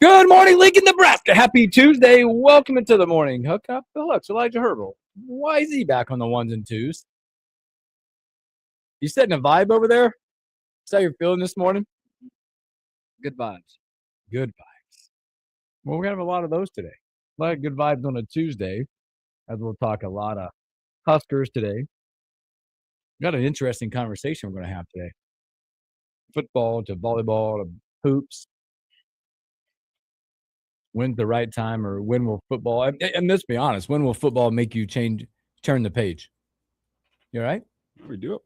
Good morning, Lincoln, Nebraska. Happy Tuesday. Welcome into the morning hookup. Looks Elijah Herbal. Why is he back on the ones and twos? You setting a vibe over there? Is that how you're feeling this morning? Good vibes. Good vibes. Well, we're going to have a lot of those today. A lot of good vibes on a Tuesday, as we'll talk a lot of Huskers today. Got an interesting conversation we're going to have today. Football to volleyball to hoops. When's the right time, or when will football, and let's be honest, when will football make you turn the page? You all right? We do it.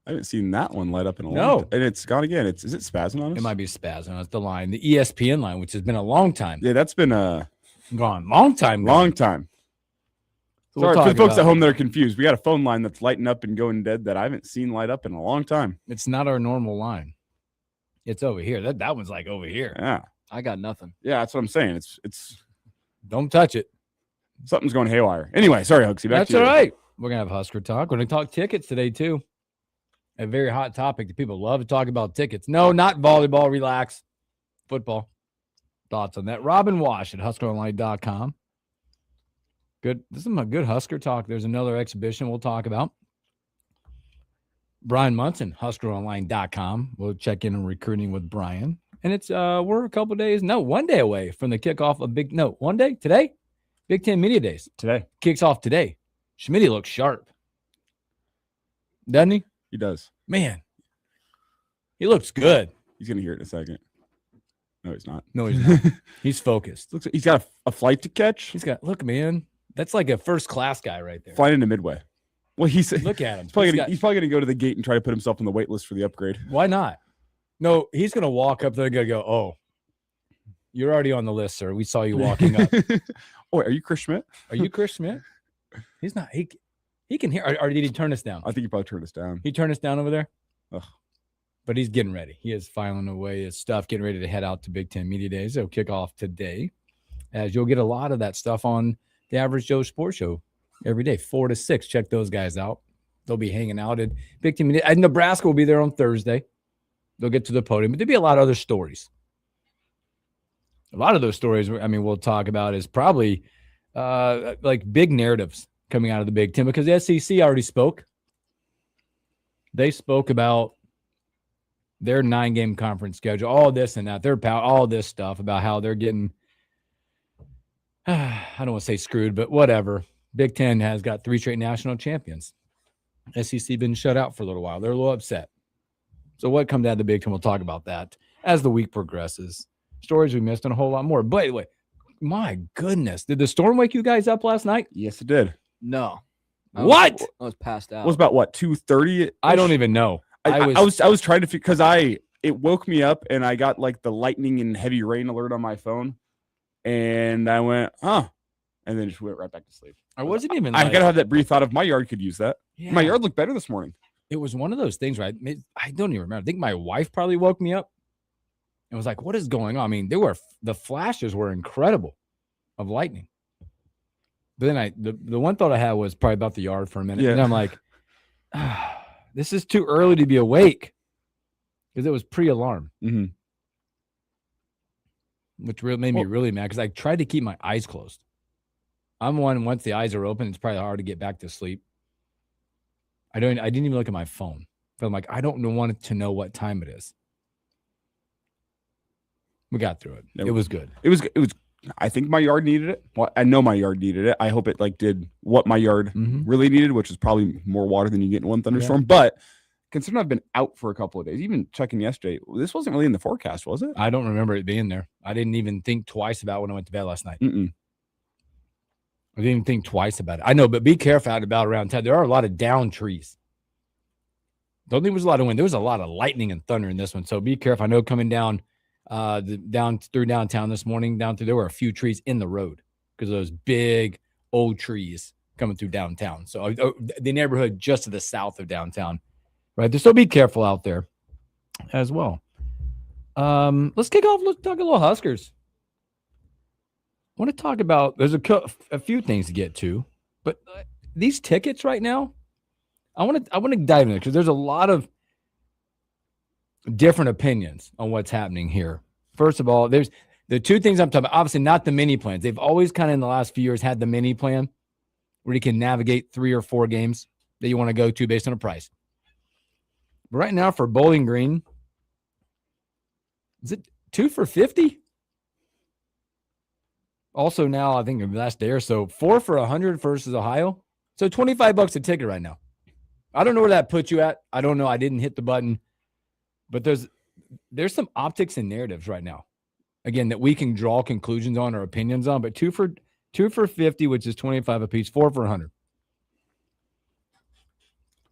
I haven't seen that one light up in a long No. time. And it's gone again. Is it spazzing on us? It might be spazzing. It's the line, the ESPN line, which has been a long time. Yeah, that's been gone. Long time. Long time. So Sorry we'll for the folks about at home that are confused. We got a phone line that's lighting up and going dead that I haven't seen light up in a long time. It's not our normal line. It's over here. That one's like over here. Yeah. I got nothing. Yeah, that's what I'm saying. It's Don't touch it. something's going haywire. Anyway, sorry, Huxley. That's all right. We're going to have Husker talk. We're going to talk tickets today, too. A very hot topic that people love to talk about tickets. No, not volleyball. Relax. Football. Thoughts on that? Robin Wash at HuskerOnline.com. Good. This is some good Husker talk. There's another exhibition we'll talk about. Brian Munson, HuskerOnline.com. We'll check in on recruiting with Brian. And it's we're a couple days, 1 day away from the kickoff of 1 day today. Big Ten Media Days. Today. Kicks off today. Schmitty looks sharp. Doesn't he? He does. Man. He looks good. He's going to hear it in a second. No, he's not. No, he's not. He's focused. Looks like he's got a flight to catch. Look, man. That's like a first class guy right there. Flying into Midway. Well, Look at him. He's probably going to go to the gate and try to put himself on the wait list for the upgrade. Why not? No, he's going to walk up there and go, oh, you're already on the list, sir. We saw you walking up. Oh, are you Chris Schmidt? Are you Chris Schmidt? He's not. He can hear. Or did he turn us down? I think he probably turned us down. He turned us down over there? Ugh. But he's getting ready. He is filing away his stuff, getting ready to head out to Big Ten Media Days. They'll kick off today, as you'll get a lot of that stuff on the Average Joe Sports Show every day, 4 to 6. Check those guys out. They'll be hanging out at Big Ten Media. And Nebraska will be there on Thursday. They'll get to the podium, but there'll be a lot of other stories. A lot of those stories, we'll talk about is probably like big narratives coming out of the Big Ten, because the SEC already spoke. They spoke about their 9-game conference schedule, all this and that. All this stuff about how they're getting, I don't want to say screwed, but whatever. Big Ten has got 3 straight national champions. SEC been shut out for a little while. They're a little upset. So what comes out of the Big Ten, we'll talk about that as the week progresses. Stories we missed and a whole lot more. But anyway, my goodness. Did the storm wake you guys up last night? Yes, it did. No. What? I was passed out. It was about what, 2:30? I don't even know. I was trying to because it woke me up and I got like the lightning and heavy rain alert on my phone, and I went, and then just went right back to sleep. I wasn't even. I gotta have that brief thought of my yard could use that. Yeah. My yard looked better this morning. It was one of those things, right? I don't even remember. I think my wife probably woke me up and was like, "What is going on?" I mean, the flashes were incredible of lightning. But then the one thought I had was probably about the yard for a minute, and I'm like, this is too early to be awake, because it was pre-alarm, which really made me really mad, because I tried to keep my eyes closed. I'm one, once the eyes are open, it's probably hard to get back to sleep. I didn't even look at my phone. But I'm like, I don't want to know what time it is. We got through it. It was good. It was. I think my yard needed it. Well, I know my yard needed it. I hope it did what my yard really needed, which is probably more water than you get in one thunderstorm. Yeah. But considering I've been out for a couple of days, even checking yesterday, this wasn't really in the forecast, was it? I don't remember it being there. I didn't even think twice about it when I went to bed last night. I didn't even think twice about it. I know, but be careful out about around town. There are a lot of down trees. Don't think there was a lot of wind. There was a lot of lightning and thunder in this one. So be careful. I know coming down through downtown this morning, there were a few trees in the road because of those big old trees coming through downtown. So the neighborhood just to the south of downtown, right? So be careful out there as well. Let's kick off. Let's talk a little Huskers. I want to talk about, there's a few things to get to, but these tickets right now, I want to dive in there because there's a lot of different opinions on what's happening here. First of all, The two things I'm talking about, obviously not the mini plans. They've always kind of in the last few years had the mini plan where you can navigate 3 or 4 games that you want to go to based on a price. But right now for Bowling Green, is it 2 for $50? Also now, I think the last day or so, 4 for $100 versus Ohio. So $25 a ticket right now. I don't know where that puts you at. I don't know. I didn't hit the button. But there's some optics and narratives right now. Again, that we can draw conclusions on or opinions on. But 2 for 50, which is 25 apiece, 4 for 100.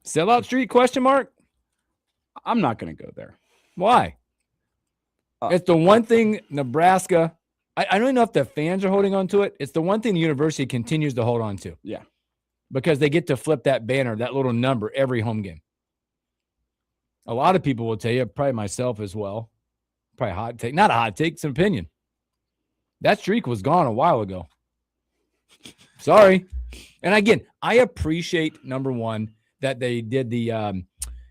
Sellout street, question mark? I'm not going to go there. Why? It's the one thing Nebraska, I don't know if the fans are holding on to it. It's the one thing the university continues to hold on to. Yeah. Because they get to flip that banner, that little number, every home game. A lot of people will tell you, probably myself as well, probably a hot take. Not a hot take, it's an opinion. That streak was gone a while ago. Sorry. And again, I appreciate, number one, that they did the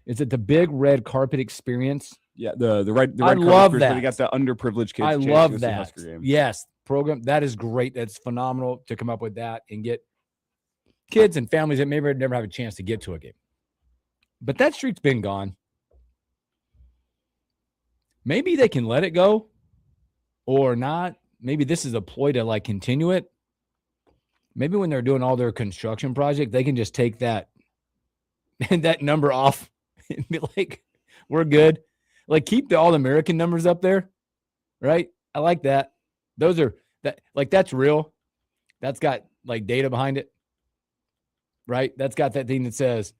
is it the big red carpet experience? Yeah, the red I love carpet that. they got the underprivileged kids. I love that. Yes, program. That is great. That's phenomenal to come up with that and get kids and families that maybe never have a chance to get to a game. But that streak's been gone. Maybe they can let it go or not. Maybe this is a ploy to like continue it. Maybe when they're doing all their construction project, they can just take that number off and be like, we're good. Like keep the All-American numbers up there, right? I like that. Those are that's real. That's got like data behind it, right? That's got that thing that says,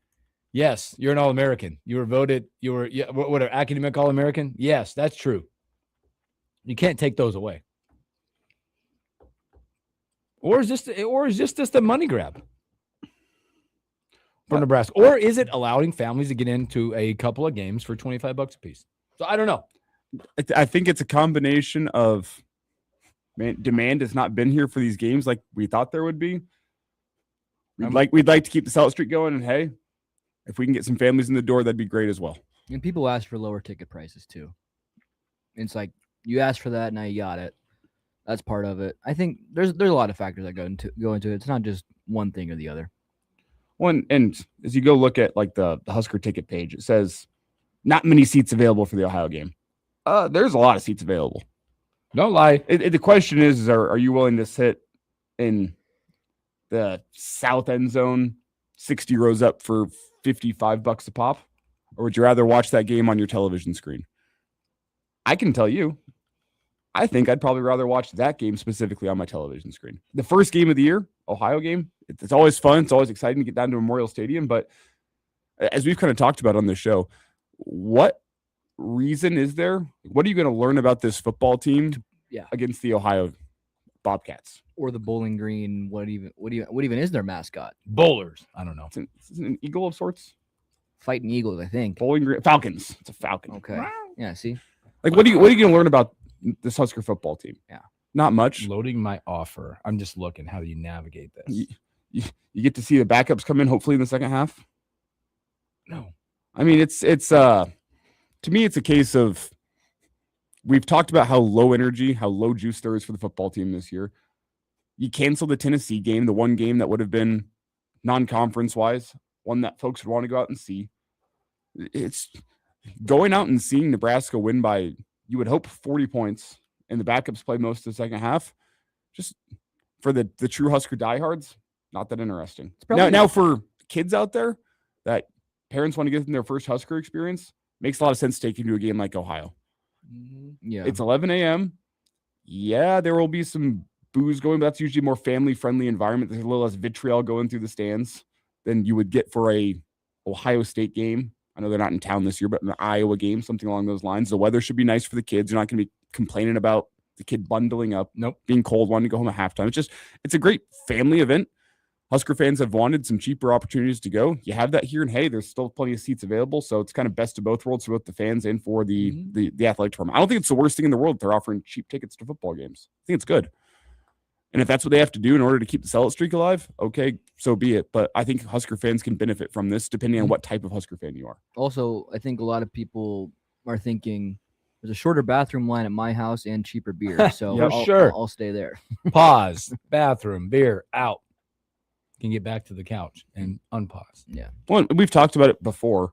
yes, you're an All-American. You were voted. You were what an academic All-American. Yes, that's true. You can't take those away. Or is this just a money grab for Nebraska? Or is it allowing families to get into a couple of games for $25 a piece? So I don't know. I think it's a combination of demand has not been here for these games like we thought there would be. We'd like to keep the sellout streak going, and hey, if we can get some families in the door, that'd be great as well. And people ask for lower ticket prices too. It's like you asked for that, now you got it. That's part of it. I think there's a lot of factors that go into it. It's not just one thing or the other. One, and as you go look at like the Husker ticket page, it says not many seats available for the Ohio game. There's a lot of seats available. Don't lie. The question is are you willing to sit in the south end zone, 60 rows up for $55 a pop? Or would you rather watch that game on your television screen? I can tell you, I think I'd probably rather watch that game specifically on my television screen. The first game of the year, Ohio game, it's always fun. It's always exciting to get down to Memorial Stadium. But as we've kind of talked about on this show, what reason is there? What are you going to learn about this football team against the Ohio Bobcats? Or the Bowling Green, what even is their mascot? Bowlers. I don't know. It's an eagle of sorts. Fighting Eagles, I think. Bowling Green Falcons. It's a falcon. Okay. Yeah, see? Like what are you going to learn about this Husker football team? Yeah. Not much. Loading my offer. I'm just looking. How do you navigate this? You get to see the backups come in hopefully in the second half. No. I mean, it's to me, it's a case of we've talked about how low energy, how low juice there is for the football team this year. You cancel the Tennessee game, the one game that would have been non-conference wise, one that folks would want to go out and see. It's going out and seeing Nebraska win by, you would hope, 40 points, and the backups play most of the second half. Just for the true Husker diehards, not that interesting. Now for kids out there that parents want to give them their first Husker experience, makes a lot of sense to take you to a game like Ohio. Yeah, it's 11 a.m. Yeah, there will be some booze going, but that's usually a more family-friendly environment. There's a little less vitriol going through the stands than you would get for a Ohio State game. I know they're not in town this year, but an Iowa game, something along those lines. The weather should be nice for the kids. You're not going to be complaining about the kid bundling up, being cold, wanting to go home at halftime. It's a great family event. Husker fans have wanted some cheaper opportunities to go. You have that here, and hey, there's still plenty of seats available. So it's kind of best of both worlds for both the fans and for the athletic tournament. I don't think it's the worst thing in the world that they're offering cheap tickets to football games. I think it's good. And if that's what they have to do in order to keep the sellout streak alive, okay, so be it. But I think Husker fans can benefit from this depending on what type of Husker fan you are. Also, I think a lot of people are thinking There's a shorter bathroom line at my house and cheaper beer, so Yep. I'll, Sure. I'll stay there. Pause. Bathroom. Beer. Out. Can get back to the couch and unpause. Yeah. Well, we've talked about it before.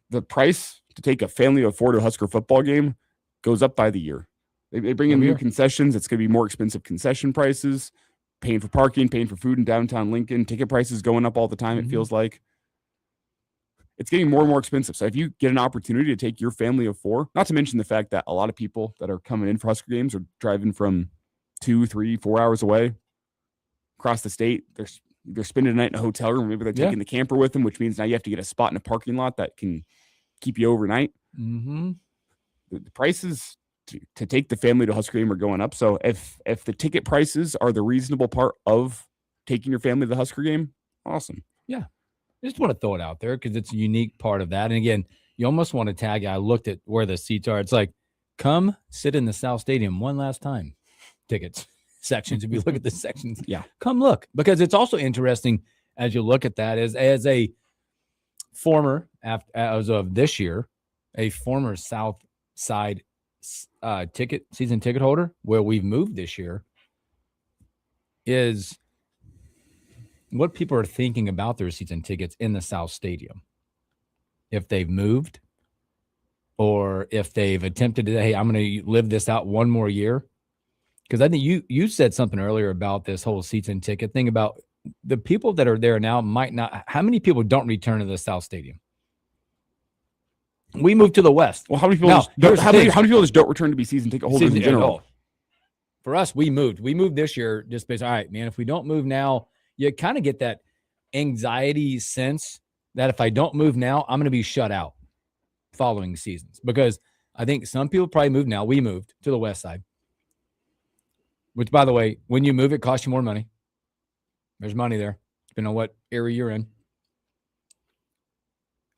The price to take a family of 4 to a Husker football game goes up by the year. They bring in Every new year. concessions. It's going to be more expensive concession prices, paying for parking, paying for food in downtown Lincoln. Ticket prices going up all the time, it feels like. It's getting more and more expensive. So if you get an opportunity to take your family of 4, not to mention the fact that a lot of people that are coming in for Husker games are driving from 2, 3, 4 hours away across the state. They're spending a night in a hotel room. Maybe they're taking the camper with them, which means now you have to get a spot in a parking lot that can keep you overnight. The prices to take the family to Husker game are going up. So if the ticket prices are the reasonable part of taking your family to the Husker game, awesome. Yeah. I just want to throw it out there because it's a unique part of that. And again, you almost want to tag it. I looked at where the seats are. It's like, come sit in the South Stadium one last time. Tickets sections. If you look at the sections, come look. Because it's also interesting as you look at that as a former, as of this year, a former South Side season ticket holder, where we've moved this year, is what people are thinking about their season tickets in the South Stadium. If they've moved or if they've attempted to, hey, I'm going to live this out one more year. Because I think you said something earlier about this whole season ticket thing about the people that are there now might not. How many people don't return to the South Stadium? We moved to the West. Well, how many people? Now, how many people just don't return to be season ticket holders in general? For us, we moved. We moved this year just based. All right, man. If we don't move now, you kind of get that anxiety sense that if I don't move now, I'm going to be shut out following seasons. Because I think some people probably moved now. We moved to the West Side, which, by the way, when you move, it costs you more money. There's money there, depending on what area you're in.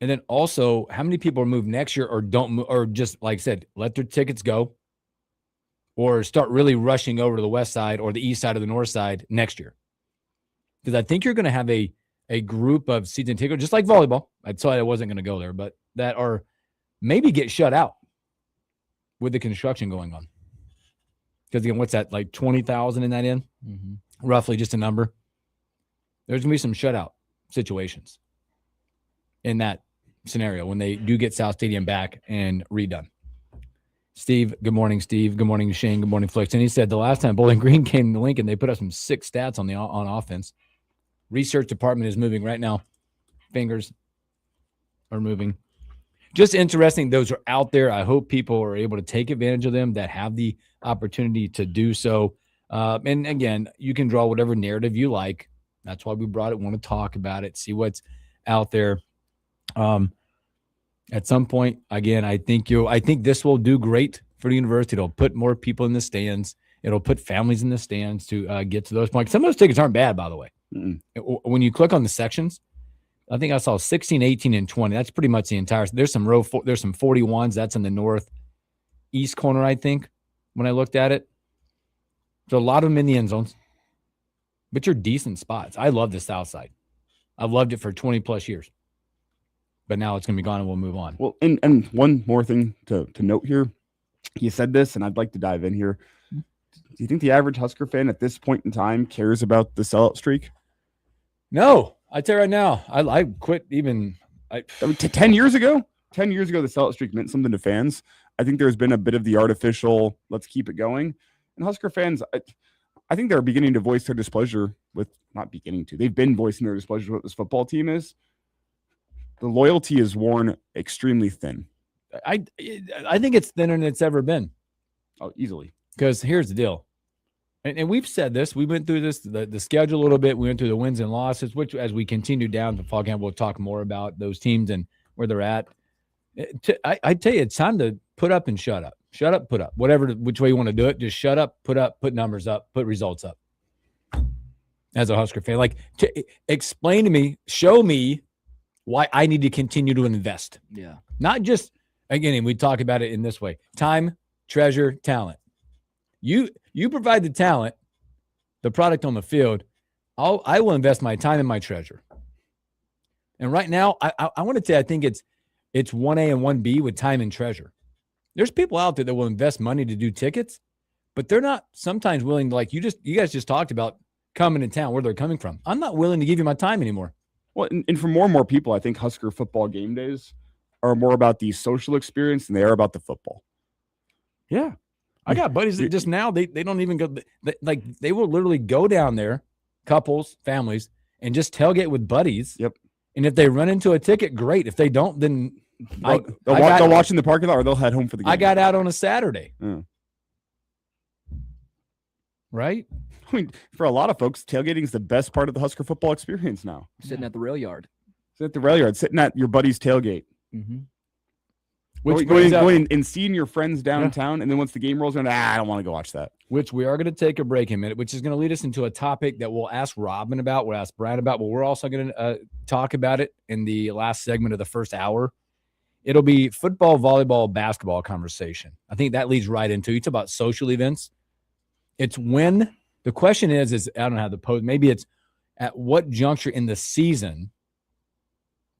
And then also, how many people move next year or don't move, or just, like I said, let their tickets go or start really rushing over to the West Side or the East Side or the North Side next year? Because I think you're going to have a group of season tickets, just like volleyball. I told you I wasn't going to go there, but that are maybe get shut out with the construction going on. Because, again, what's that, like 20,000 in that end? Roughly, just a number. There's going to be some shutout situations in that scenario when they do get South Stadium back and redone. Steve, good morning, Steve. Good morning, Shane. Good morning, Flicks. And he said the last time Bowling Green came to Lincoln, they put up some sick stats on offense. Research department is moving right now. Fingers are moving. Just interesting. Those are out there. I hope people are able to take advantage of them that have the opportunity to do so. And again, you can draw whatever narrative you like. That's why we brought it. Want to talk about it, see what's out there. At some point, again, I think this will do great for the university. It'll put more people in the stands. It'll put families in the stands to get to those points. Some of those tickets aren't bad, by the way. When you click on the sections, I think I saw 16, 18, and 20. That's pretty much the entire. There's some there's some 41s. That's in the northeast corner, I think, when I looked at it. So a lot of them in the end zones. But you're decent spots. I love the South Side. I've loved it for 20 plus years. But now it's going to be gone and we'll move on. Well, and one more thing to note here. You said this, and I'd like to dive in here. Do you think the average Husker fan at this point in time cares about the sellout streak? No. I tell you right now, I quit even. I mean, 10 years ago? 10 years ago, the sellout streak meant something to fans. I think there's been a bit of the artificial, let's keep it going. And Husker fans, I think they're beginning to voice their displeasure with, not beginning to, they've been voicing their displeasure with what this football team is. The loyalty is worn extremely thin. I think it's thinner than it's ever been. Oh, easily. Because here's the deal. And we've said this. We went through this, the schedule a little bit. We went through the wins and losses, which as we continue down the fall camp, we'll talk more about those teams and where they're at. I tell you, it's time to put up and shut up. Shut up, put up. Which way you want to do it, just shut up, put numbers up, put results up. As a Husker fan, explain to me, show me why I need to continue to invest. Yeah. Not just, again, we talk about it in this way. Time, treasure, talent. You provide the talent, the product on the field. I will invest my time and my treasure. And right now, I want to say I think it's 1A and 1B with time and treasure. There's people out there that will invest money to do tickets, but they're not sometimes willing to, like you guys just talked about coming to town, where they're coming from. I'm not willing to give you my time anymore. Well, and for more and more people, I think Husker football game days are more about the social experience than they are about the football. Yeah. I got buddies that just now, they don't even go, they will literally go down there, couples, families, and just tailgate with buddies. Yep. And if they run into a ticket, great. If they don't, then they'll watch in the parking lot or they'll head home for the game. I got out on a Saturday. Yeah. Right? I mean, for a lot of folks, tailgating is the best part of the Husker football experience now. Sitting at the rail yard. Sitting at the rail yard, sitting at your buddy's tailgate. Mm-hmm. Going and seeing your friends downtown, and then once the game rolls around, I don't want to go watch that. Which we are going to take a break in a minute, which is going to lead us into a topic that we'll ask Robin about, we'll ask Brian about, but we're also going to talk about it in the last segment of the first hour. It'll be football, volleyball, basketball conversation. I think that leads right into it. It's about social events. It's when the question is I don't know how to pose. Maybe it's at what juncture in the season,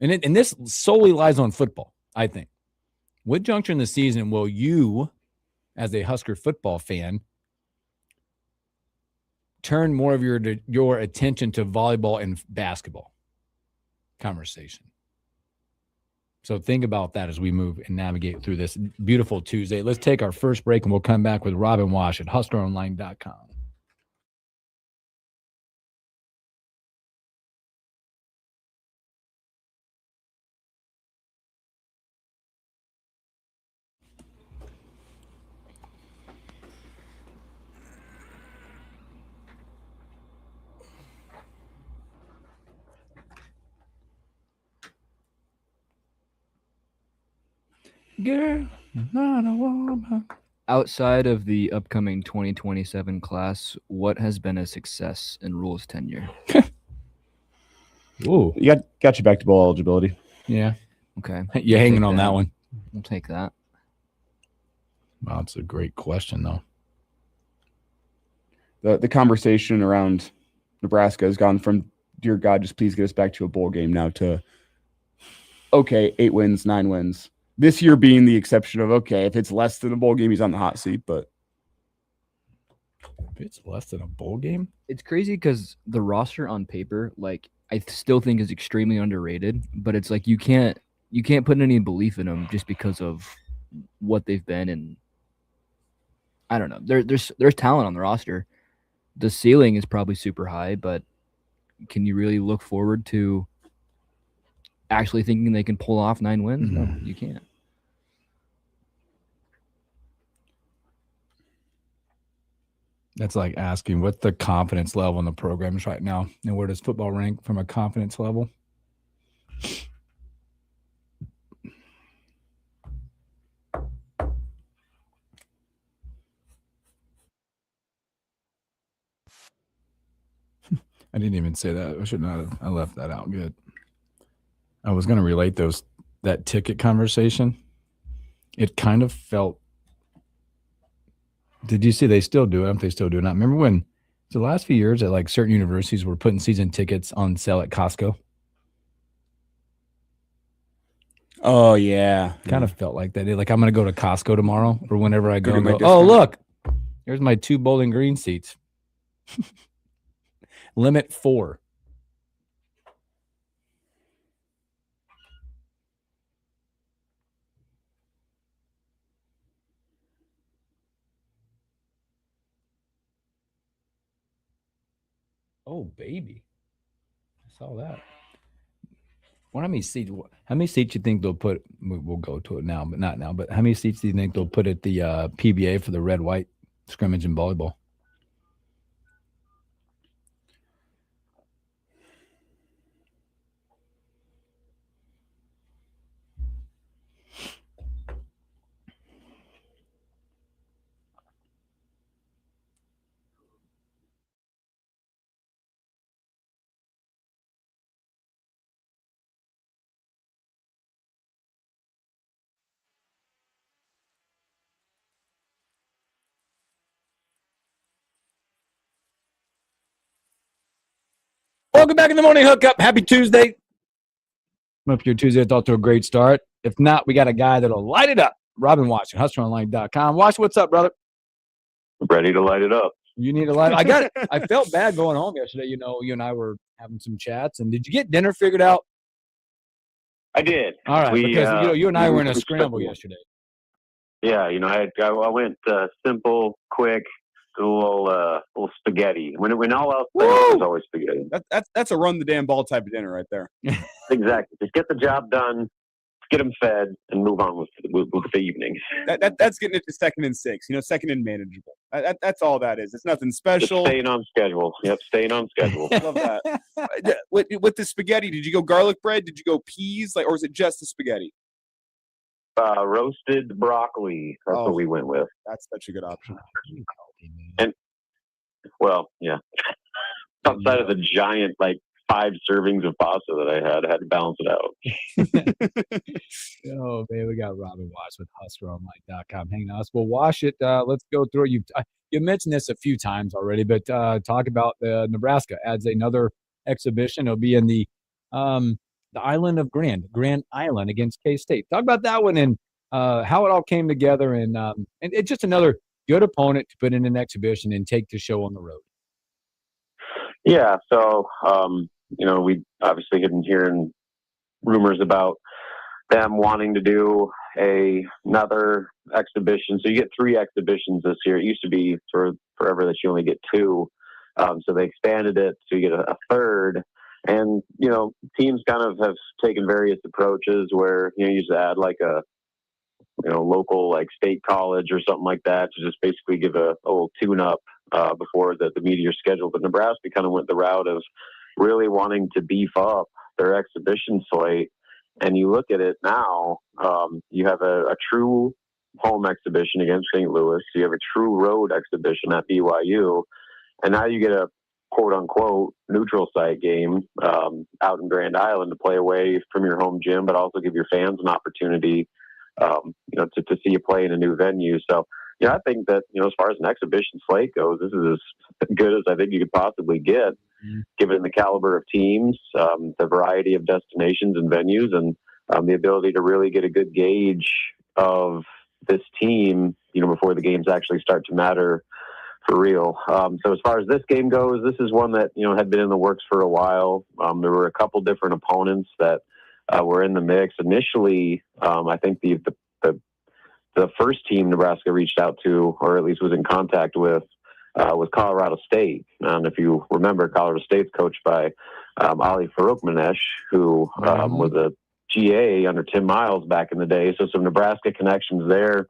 and this solely lies on football, I think. What juncture in the season will you, as a Husker football fan, turn more of your attention to volleyball and basketball conversation? So think about that as we move and navigate through this beautiful Tuesday. Let's take our first break, and we'll come back with Robin Wash at HuskerOnline.com. Girl, not a woman. Outside of the upcoming 2027 class, what has been a success in Rule's tenure? Ooh. You got you back to bowl eligibility. Yeah. Okay. You're hanging on that one. We'll take that. Wow, that's a great question, though. The conversation around Nebraska has gone from, dear God, just please get us back to a bowl game, now to, okay, 8 wins, 9 wins. This year being the exception of, okay, if it's less than a bowl game, he's on the hot seat. But if it's less than a bowl game? It's crazy because the roster on paper, like, I still think is extremely underrated, but it's like you can't put any belief in them just because of what they've been. And I don't know. There's talent on the roster. The ceiling is probably super high, but can you really look forward to actually thinking they can pull off 9 wins? No, you can't. That's like asking what's the confidence level in the programs right now, and where does football rank from a confidence level? I didn't even say that. I should not have. I left that out. Good. I was going to relate that ticket conversation. It kind of felt. Did you see they still do it? I don't know if they still do it. I remember when the last few years that like certain universities were putting season tickets on sale at Costco. Oh yeah, kind of felt like that. Like I'm going to go to Costco tomorrow or whenever I go. Go and go, oh look, here's my 2 Bowling Green seats. Limit 4. Oh, baby. I saw that. Well, how many seats you think they'll put? We'll go to it now, but not now. But how many seats do you think they'll put at the PBA for the red-white scrimmage and volleyball? Welcome back in the morning hookup. Happy Tuesday. Hope your Tuesday is off to a great start. If not, we got a guy that'll light it up Robin Watson, HustlerOnline.com. Watch, what's up, brother? Ready to light it up. You need a light. I felt bad going home yesterday. You know, you and I were having some chats. And did you get dinner figured out? I did. All right, because you and I were in a scramble yesterday. Yeah, I went simple, quick, a little spaghetti. When all else fails, there's always spaghetti. That's a run the damn ball type of dinner right there. Exactly. Just get the job done, get them fed, and move on with the evening. That's getting it to 2nd and 6. Second and manageable. That's all that is. It's nothing special. Just staying on schedule. Yep, staying on schedule. Love that. With the spaghetti, did you go garlic bread? Did you go peas? Or is it just the spaghetti? Roasted broccoli. That's what we went with. That's such a good option. And yeah. Outside of the giant 5 servings of pasta that I had to balance it out. Oh man, we got Robin Wash with HustlerOnline.com hanging on us. We'll wash it. Let's go through it. You mentioned this a few times already, but talk about Nebraska adds another exhibition. It'll be in the island of Grand Island against K-State. Talk about that one and how it all came together, and it's just another good opponent to put in an exhibition and take the show on the road. Yeah, so we obviously had been hearing rumors about them wanting to do another exhibition. So you get 3 exhibitions this year. It used to be for forever that you only get 2. So they expanded it so you get a third. And, teams kind of have taken various approaches where, you just add a local state college or something like that to just basically give a little tune-up before the meteor schedule. But Nebraska kind of went the route of really wanting to beef up their exhibition slate. And you look at it now, you have a true home exhibition against St. Louis. You have a true road exhibition at BYU. And now you get a quote-unquote neutral site game out in Grand Island to play away from your home gym, but also give your fans an opportunity to see you play in a new venue. So, I think that, as far as an exhibition slate goes, this is as good as I think you could possibly get, given the caliber of teams, the variety of destinations and venues, and the ability to really get a good gauge of this team, before the games actually start to matter for real. So as far as this game goes, this is one that, had been in the works for a while. There were a couple different opponents that were in the mix. Initially, I think the first team Nebraska reached out to, or at least was in contact with, was Colorado State. And if you remember, Colorado State's coached by Ali Faroukmanesh, who was a GA under Tim Miles back in the day. So some Nebraska connections there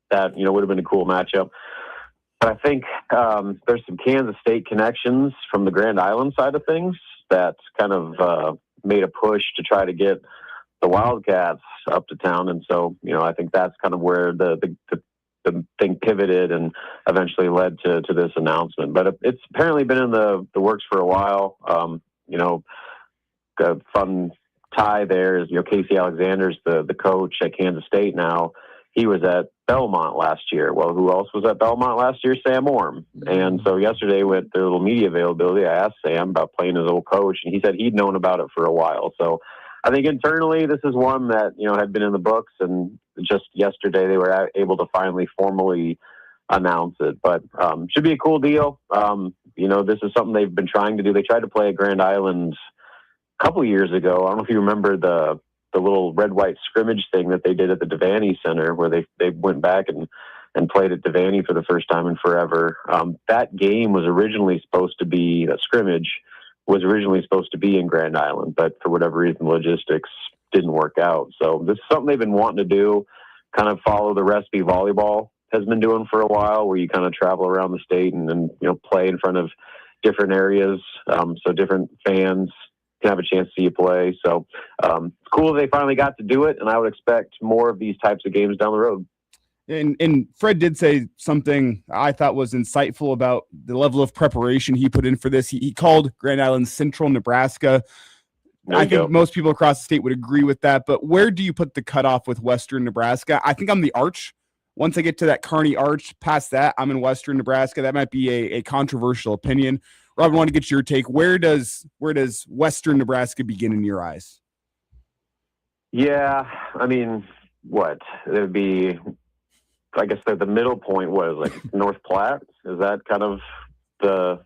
that, would have been a cool matchup. But I think there's some Kansas State connections from the Grand Island side of things that kind of made a push to try to get the Wildcats up to town. And so, I think that's kind of where the thing pivoted and eventually led to this announcement. But it's apparently been in the works for a while. A fun tie there is, Casey Alexander's the coach at Kansas State now. He was at Belmont last year. Well, who else was at Belmont last year? Sam Orm. And so yesterday with their little media availability, I asked Sam about playing his old coach, and he said he'd known about it for a while. So I think internally this is one that, had been in the books, and just yesterday they were able to finally formally announce it. But should be a cool deal. This is something they've been trying to do. They tried to play at Grand Island a couple of years ago. I don't know if you remember the little red-white scrimmage thing that they did at the Devaney Center, where they went back and played at Devaney for the first time in forever. That game was originally supposed to be, that scrimmage was originally supposed to be in Grand Island, but for whatever reason, logistics didn't work out. So this is something they've been wanting to do, kind of follow the recipe volleyball has been doing for a while, where you kind of travel around the state and play in front of different areas, so different fans can have a chance to see you play. So it's cool they finally got to do it, and I would expect more of these types of games down the road. And Fred did say something I thought was insightful about the level of preparation he put in for this. He called Grand Island Central Nebraska. I think most people across the state would agree with that, but where do you put the cutoff with Western Nebraska? I think I'm the Arch. Once I get to that Kearney Arch, past that, I'm in Western Nebraska. That might be a controversial opinion. Rob, I want to get your take. Where does Western Nebraska begin in your eyes? Yeah, I mean, what it would be. I guess the middle point was like North Platte. Is that kind of the?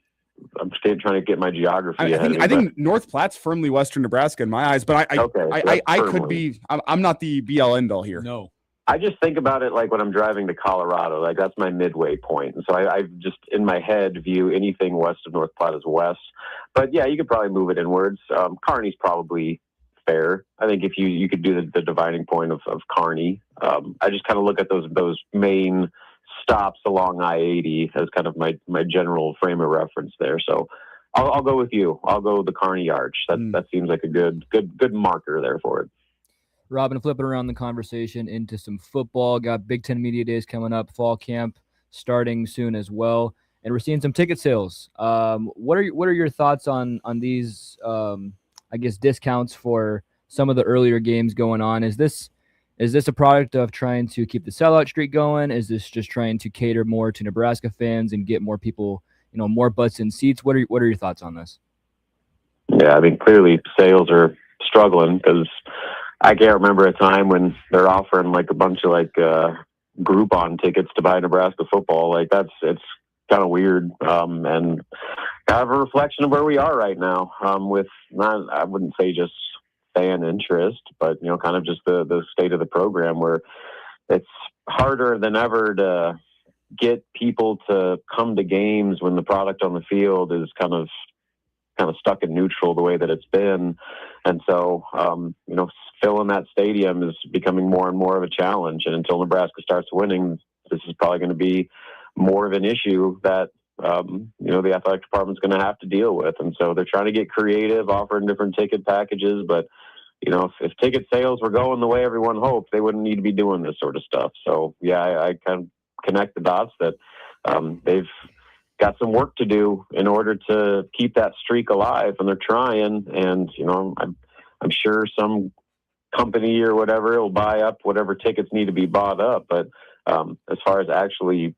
I'm still trying to get my geography ahead of me. I think North Platte's firmly Western Nebraska in my eyes, but I could be. I'm not the BL end all here. No. I just think about it like when I'm driving to Colorado, like that's my midway point. And so I just in my head view anything west of North Platte as west. But yeah, you could probably move it inwards. Kearney's probably fair. I think if you could do the dividing point of Kearney. I just kind of look at those main stops along I-80 as kind of my general frame of reference there. So I'll go with you. I'll go the Kearney Arch. That seems like a good marker there for it. Robin, flipping around the conversation into some football. Got Big Ten Media Days coming up, fall camp starting soon as well, and we're seeing some ticket sales. What are your thoughts on these? I guess discounts for some of the earlier games going on. Is this a product of trying to keep the sellout streak going? Is this just trying to cater more to Nebraska fans and get more people, more butts in seats? What are your thoughts on this? Yeah, I mean, clearly sales are struggling because I can't remember a time when they're offering like a bunch of like Groupon tickets to buy Nebraska football. Like it's kind of weird and kind of a reflection of where we are right now with not, I wouldn't say just fan interest, but kind of just the state of the program where it's harder than ever to get people to come to games when the product on the field is kind of stuck in neutral the way that it's been. And so, filling that stadium is becoming more and more of a challenge. And until Nebraska starts winning, this is probably going to be more of an issue that, the athletic department's going to have to deal with. And so they're trying to get creative, offering different ticket packages. But, if ticket sales were going the way everyone hoped, they wouldn't need to be doing this sort of stuff. So, yeah, I kind of connect the dots that they've got some work to do in order to keep that streak alive, and they're trying. And I'm sure some company or whatever will buy up whatever tickets need to be bought up. But as far as actually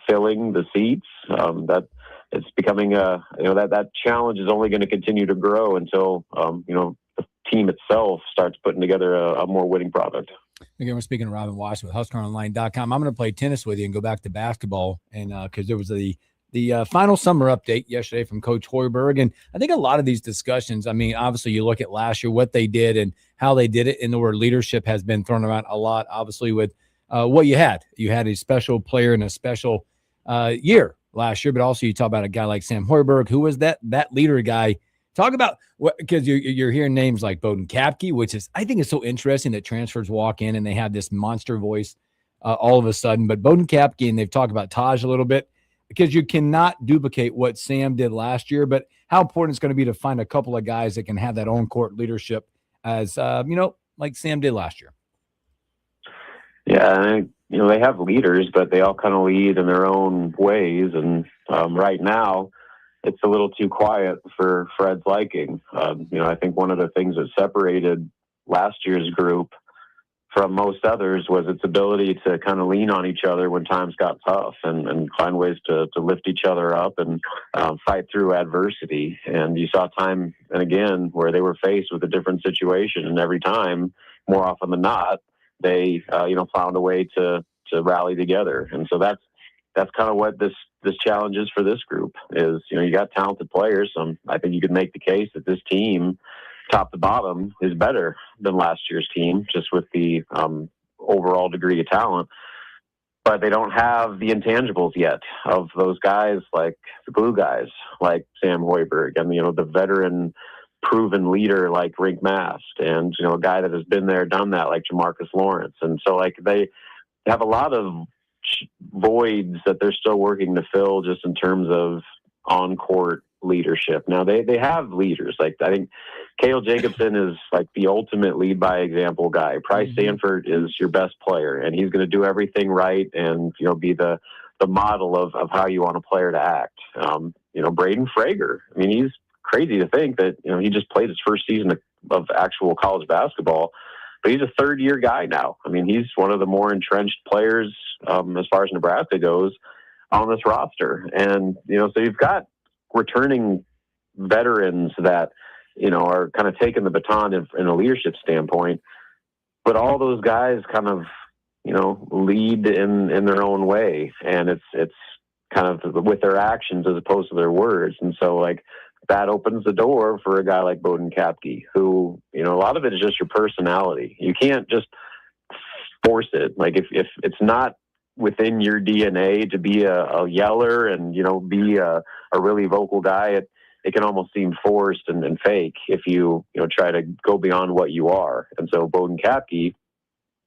filling the seats, that it's becoming that challenge is only going to continue to grow until the team itself starts putting together a more winning product. Again, we're speaking to Robin Wash with HuskerOnline.com. I'm going to play tennis with you and go back to basketball, and because there was the final summer update yesterday from Coach Hoiberg. And I think a lot of these discussions, I mean, obviously you look at last year, what they did and how they did it, and the word leadership has been thrown around a lot, obviously, with what you had. You had a special player and a special year last year, but also you talk about a guy like Sam Hoiberg, who was that leader guy. Talk about what, because you're hearing names like Bowden Kapke, which is, I think it's so interesting that transfers walk in and they have this monster voice all of a sudden. But Bowden Kapke, and they've talked about Taj a little bit, because you cannot duplicate what Sam did last year, but how important it's going to be to find a couple of guys that can have that on-court leadership as, like Sam did last year. Yeah, they have leaders, but they all kind of lead in their own ways. And right now, it's a little too quiet for Fred's liking. I think one of the things that separated last year's group from most others was its ability to kind of lean on each other when times got tough and find ways to lift each other up and fight through adversity. And you saw time and again where they were faced with a different situation, and every time, more often than not, they found a way to rally together. And so that's kind of what this challenge is for this group is, you got talented players. I think you could make the case that this team, top to bottom, is better than last year's team, just with the overall degree of talent. But they don't have the intangibles yet of those guys, like the glue guys, like Sam Hoiberg, and the veteran, proven leader like Rink Mast, and a guy that has been there, done that, like Jamarcus Lawrence. And so, like, they have a lot of voids that they're still working to fill, just in terms of on-court leadership. Now they have leaders. Like, I think Cale Jacobson is like the ultimate lead by example guy. Price Stanford is your best player, and he's going to do everything right and be the model of how you want a player to act. Braden Frager, I mean, he's crazy to think that he just played his first season of actual college basketball, but he's a third-year guy now. I mean, he's one of the more entrenched players as far as Nebraska goes on this roster. And, so you've got returning veterans that, are kind of taking the baton in a leadership standpoint. but all those guys kind of, lead in their own way, and it's kind of with their actions as opposed to their words. And so like that opens the door for a guy like Bowden Kapke, who, a lot of it is just your personality. You can't just force it. Like if it's not within your DNA to be a yeller and, be a really vocal guy, it can almost seem forced and fake if you try to go beyond what you are. And so Bowden Kapke,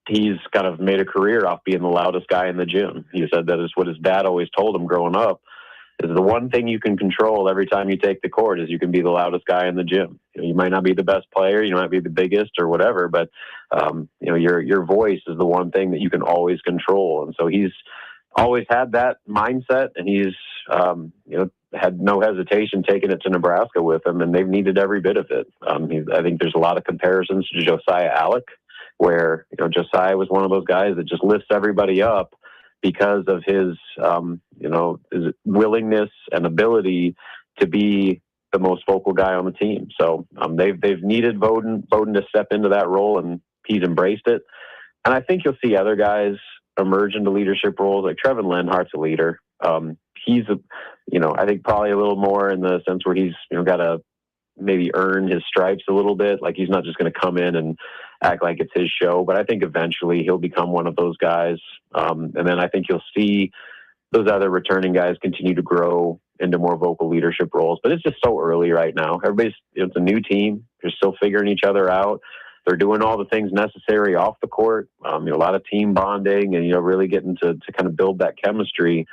he's kind of made a career off being the loudest guy in the gym. He said that is what his dad always told him growing up, is the one thing you can control every time you take the court is you can be the loudest guy in the gym. You might not be the best player, you might be the biggest or whatever, but your voice is the one thing that you can always control. And so he's always had that mindset, and he's had no hesitation taking it to Nebraska with him, and they've needed every bit of it. I think there's a lot of comparisons to Josiah Alec, where Josiah was one of those guys that just lifts everybody up because of his his willingness and ability to be the most vocal guy on the team. So they've needed Bowden to step into that role, and he's embraced it. And I think you'll see other guys emerge into leadership roles, like Trevin Lenhart's a leader. He's I think probably a little more in the sense where he's got to maybe earn his stripes a little bit. Like he's not just going to come in and act like it's his show, but I think eventually he'll become one of those guys. And then I think you'll see those other returning guys continue to grow into more vocal leadership roles. But it's just so early right now. It's a new team. They're still figuring each other out. They're doing all the things necessary off the court. A lot of team bonding and, really getting to kind of build that chemistry.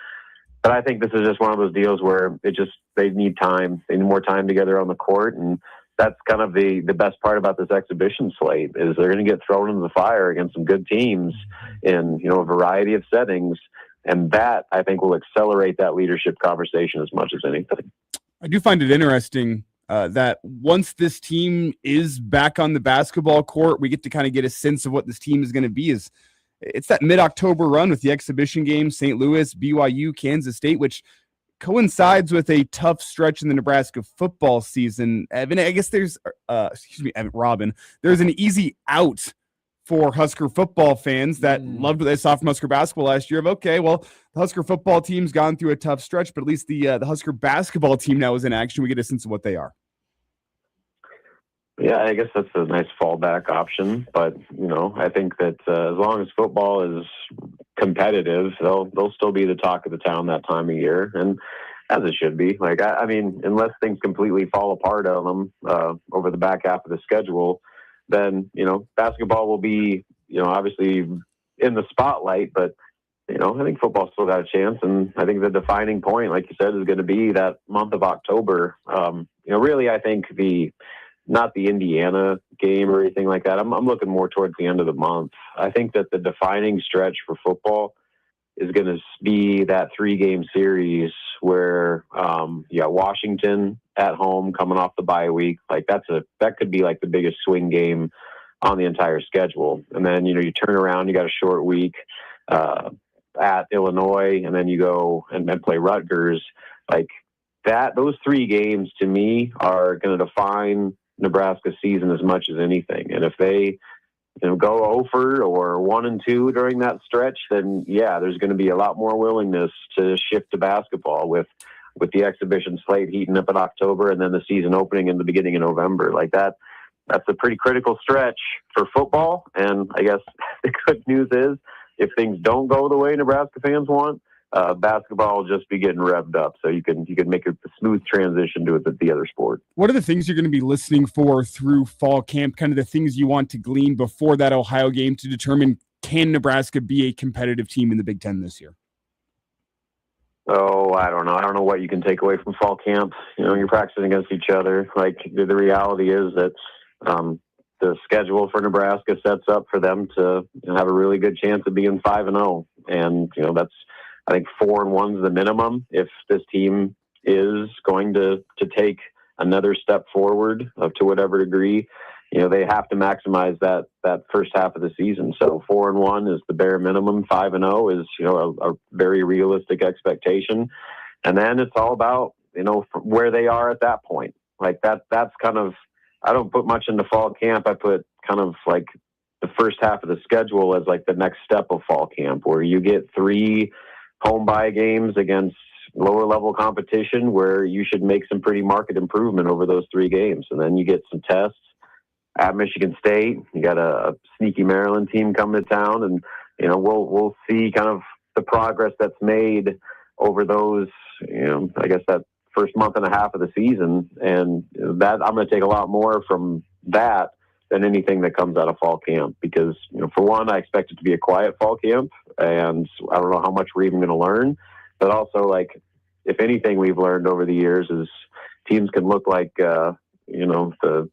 But I think this is just one of those deals where they need time. They need more time together on the court. And that's kind of the best part about this exhibition slate, is they're going to get thrown into the fire against some good teams in, a variety of settings. And that, I think, will accelerate that leadership conversation as much as anything. I do find it interesting that once this team is back on the basketball court, we get to kind of get a sense of what this team is going to be. It's that mid-October run with the exhibition games, St. Louis, BYU, Kansas State, which coincides with a tough stretch in the Nebraska football season. Evan, I guess there's Robin, there's an easy out for Husker football fans that loved what they saw from Husker basketball last year of, okay, well, the Husker football team's gone through a tough stretch, but at least the Husker basketball team now is in action. We get a sense of what they are. Yeah, I guess that's a nice fallback option, but I think that as long as football is competitive, they'll still be the talk of the town that time of year, and as it should be. Like I mean, unless things completely fall apart on them over the back half of the schedule, then basketball will be obviously in the spotlight, but I think football still got a chance, and I think the defining point, like you said, is going to be that month of October. Really, I think not the Indiana game or anything like that. I'm looking more towards the end of the month. I think that the defining stretch for football is going to be that 3-game series where, Washington at home coming off the bye week. Like that could be like the biggest swing game on the entire schedule. And then, you turn around, you got a short week at Illinois, and then you go and play Rutgers. Like that, those 3 games to me are going to define Nebraska's season as much as anything. And if they go 0 or 1-2 during that stretch, then there's going to be a lot more willingness to shift to basketball with the exhibition slate heating up in October and then the season opening in the beginning of November. Like that's a pretty critical stretch for football. And I guess the good news is if things don't go the way Nebraska fans want, basketball will just be getting revved up, so you can make a smooth transition to the other sport. What are the things you're going to be listening for through fall camp, kind of the things you want to glean before that Ohio game to determine, can Nebraska be a competitive team in the Big Ten this year? Oh, I don't know. I don't know what you can take away from fall camp. You're practicing against each other. Like the reality is that the schedule for Nebraska sets up for them to have a really good chance of being 5-0. And, that's, I think 4-1 is the minimum if this team is going to take another step forward to whatever degree. They have to maximize that first half of the season. So 4-1 is the bare minimum. 5-0 is, a very realistic expectation. And then it's all about, where they are at that point. Like that's kind of, I don't put much into fall camp. I put kind of like the first half of the schedule as like the next step of fall camp, where you get 3 home bye games against lower level competition where you should make some pretty marked improvement over those 3 games. And then you get some tests at Michigan State. You got a sneaky Maryland team coming to town, and, you know, we'll see kind of the progress that's made over those, you know, I guess that first month and a half of the season. And that I'm going to take a lot more from that than anything that comes out of fall camp, because, you know, for one, I expect it to be a quiet fall camp, and I don't know how much we're even going to learn. But also, like, if anything we've learned over the years is teams can look like, you know, the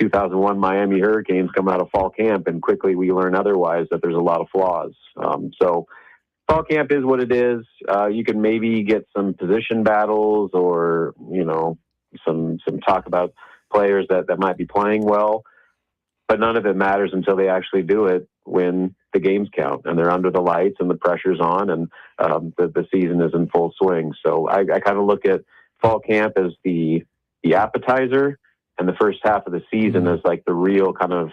2001 Miami Hurricanes come out of fall camp, and quickly we learn otherwise, that there's a lot of flaws. So fall camp is what it is. You can maybe get some position battles, or, you know, some talk about players that might be playing well, but none of it matters until they actually do it when the games count and they're under the lights and the pressure's on, and the season is in full swing. So I kind of look at fall camp as the appetizer, and the first half of the season as like the real kind of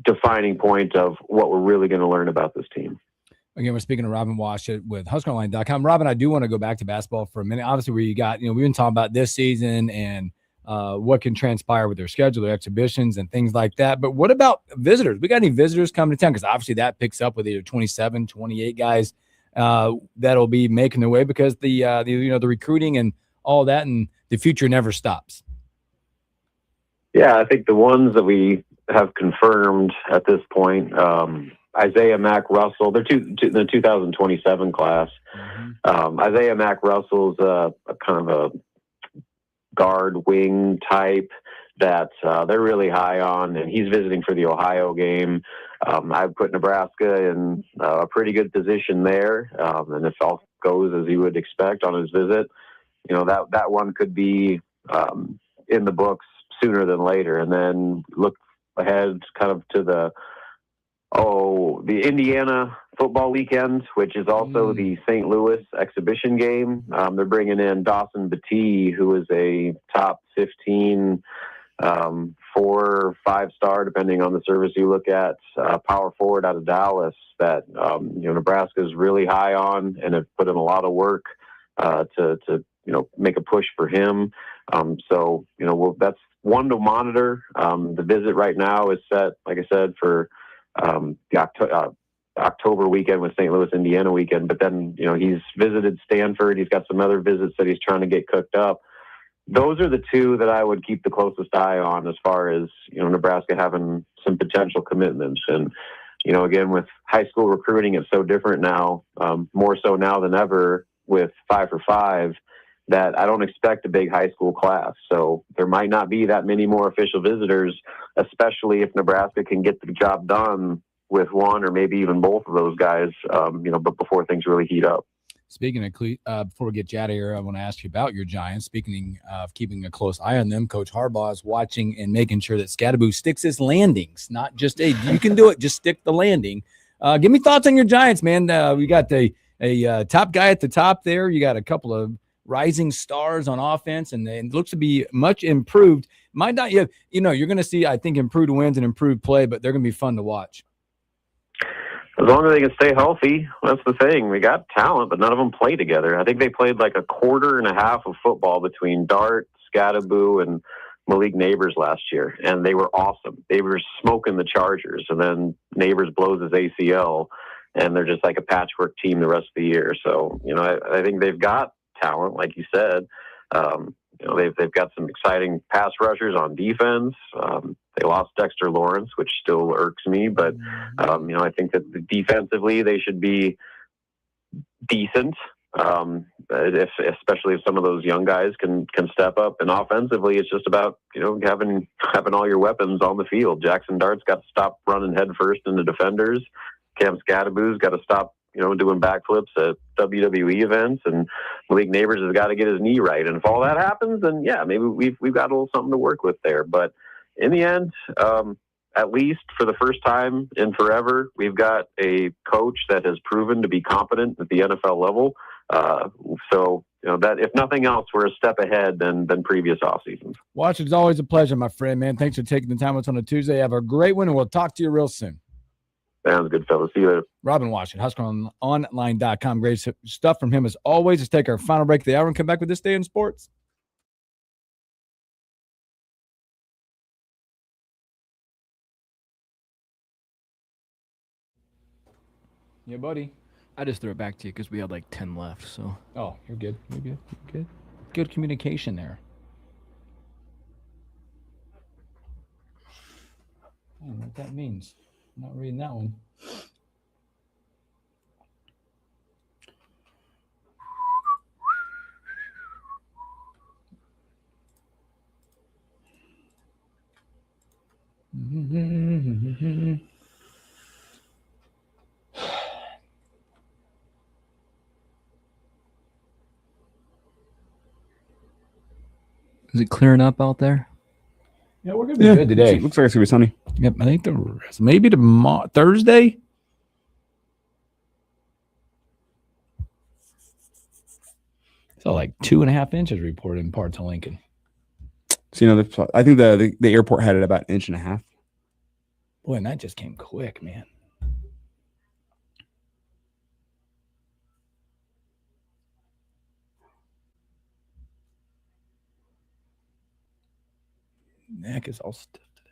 defining point of what we're really going to learn about this team. Again, we're speaking to Robin Wash with HuskerOnline.com. Robin, I do want to go back to basketball for a minute. Obviously, we've been talking about this season and what can transpire with their schedule, their exhibitions, and things like that. But what about visitors? We got any visitors coming to town? Because obviously that picks up with either 27, 28 guys that'll be making their way, because the recruiting and all that, and the future never stops. Yeah, I think the ones that we have confirmed at this point, Isaiah Mack Russell, they're the 2027 class. Isaiah Mack Russell's a kind of a guard wing type that they're really high on, and he's visiting for the Ohio game. I've put Nebraska in a pretty good position there, and if all goes as you would expect on his visit, you know, that one could be in the books sooner than later. And then look ahead kind of to the Indiana football weekend, which is also the St. Louis exhibition game. They're bringing in Dawson Batee, who is a top 15, 4 or 5 star, depending on the service you look at, power forward out of Dallas that, Nebraska is really high on and have put in a lot of work to make a push for him. That's one to monitor. The visit right now is set, like I said, for the October weekend with St. Louis, Indiana weekend. But then, he's visited Stanford. He's got some other visits that he's trying to get cooked up. Those are the 2 that I would keep the closest eye on as far as, Nebraska having some potential commitments. And, again, with high school recruiting, it's so different now, more so now than ever with 5 for 5, that I don't expect a big high school class. So there might not be that many more official visitors, especially if Nebraska can get the job done with one or maybe even both of those guys, but before things really heat up. Speaking of, before we get you out of here, I want to ask you about your Giants. Speaking of keeping a close eye on them, Coach Harbaugh is watching and making sure that Scadaboo sticks his landings, not just you can do it, just stick the landing. Give me thoughts on your Giants, man. We got a top guy at the top there. You got a couple of rising stars on offense, and it looks to be much improved. Might not yet, you're going to see, I think, improved wins and improved play, but they're going to be fun to watch. As long as they can stay healthy, that's the thing. We got talent, but none of them play together. I think they played like a quarter and a half of football between Dart, Scadaboo, and Malik Neighbors last year, and they were awesome. They were smoking the Chargers, and then Neighbors blows his ACL, and they're just like a patchwork team the rest of the year. So, I think they've got talent, like you said. They've got some exciting pass rushers on defense. They lost Dexter Lawrence, which still irks me, but I think that defensively they should be decent. Especially if some of those young guys can step up, and offensively, it's just about having all your weapons on the field. Jackson Dart's got to stop running headfirst into defenders. Cam Scadaboo's got to stop doing backflips at WWE events, and Malik Neighbors has got to get his knee right. And if all that happens, then yeah, maybe we've got a little something to work with there. But in the end, at least for the first time in forever, we've got a coach that has proven to be competent at the NFL level. So that if nothing else, we're a step ahead than previous off seasons. Watch, it's always a pleasure, my friend, man. Thanks for taking the time with us on a Tuesday. Have a great one, and we'll talk to you real soon. Sounds good, fellas. See you later. Robin Washington, HuskerOnline.com. Great stuff from him as always. Let's take our final break of the hour and come back with This Day in Sports. Yeah, buddy. I just threw it back to you because we had like 10 left. So. Oh, you're good. You're good. You're good. Good communication there. I don't know what that means. I'm not reading that one. Is it clearing up out there? Yeah, we're gonna be good today. Looks like it's gonna be sunny. Yep, I think the rest, maybe Thursday. So like 2.5 inches reported in parts of Lincoln. So I think the airport had it about 1.5 inches. Boy, and that just came quick, man. Neck is all stiff today.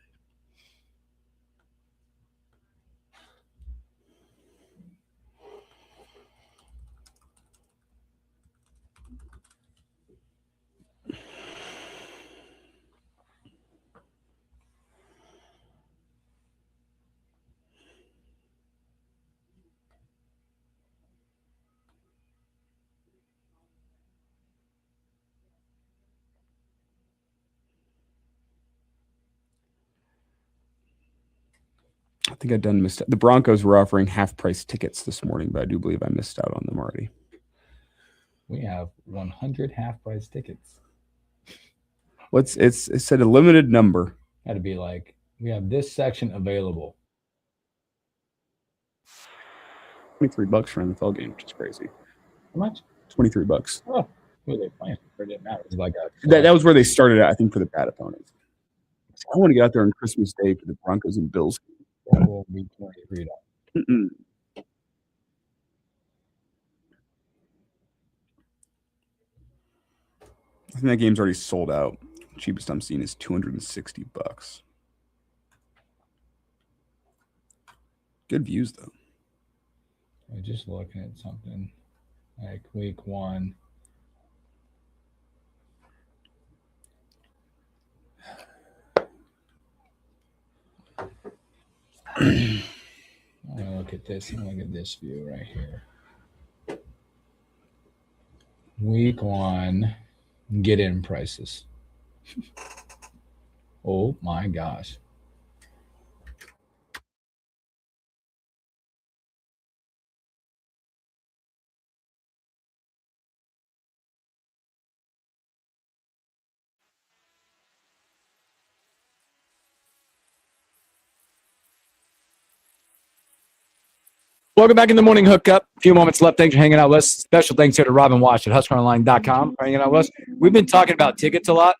I think I missed out. The Broncos were offering half-price tickets this morning, but I do believe I missed out on them already. We have 100 half-price tickets. It said a limited number. Had to be like, we have this section available. $23 for an NFL game, which is crazy. How much? $23. Oh, who are they playing? It didn't matter. It was like that was where they started at, I think, for the bad opponents. I want to get out there on Christmas Day for the Broncos and Bills. That will be $23. I think that game's already sold out. Cheapest I'm seeing is $260. Good views though. I'm just looking at something like week 1. I'm gonna look at this. I'm gonna look at this view right here. Week 1, get in prices. Oh my gosh. Welcome back in the morning hookup. A few moments left. Thanks for hanging out with us. Special thanks here to Robin Wash at HuskerOnline.com for hanging out with us. We've been talking about tickets a lot.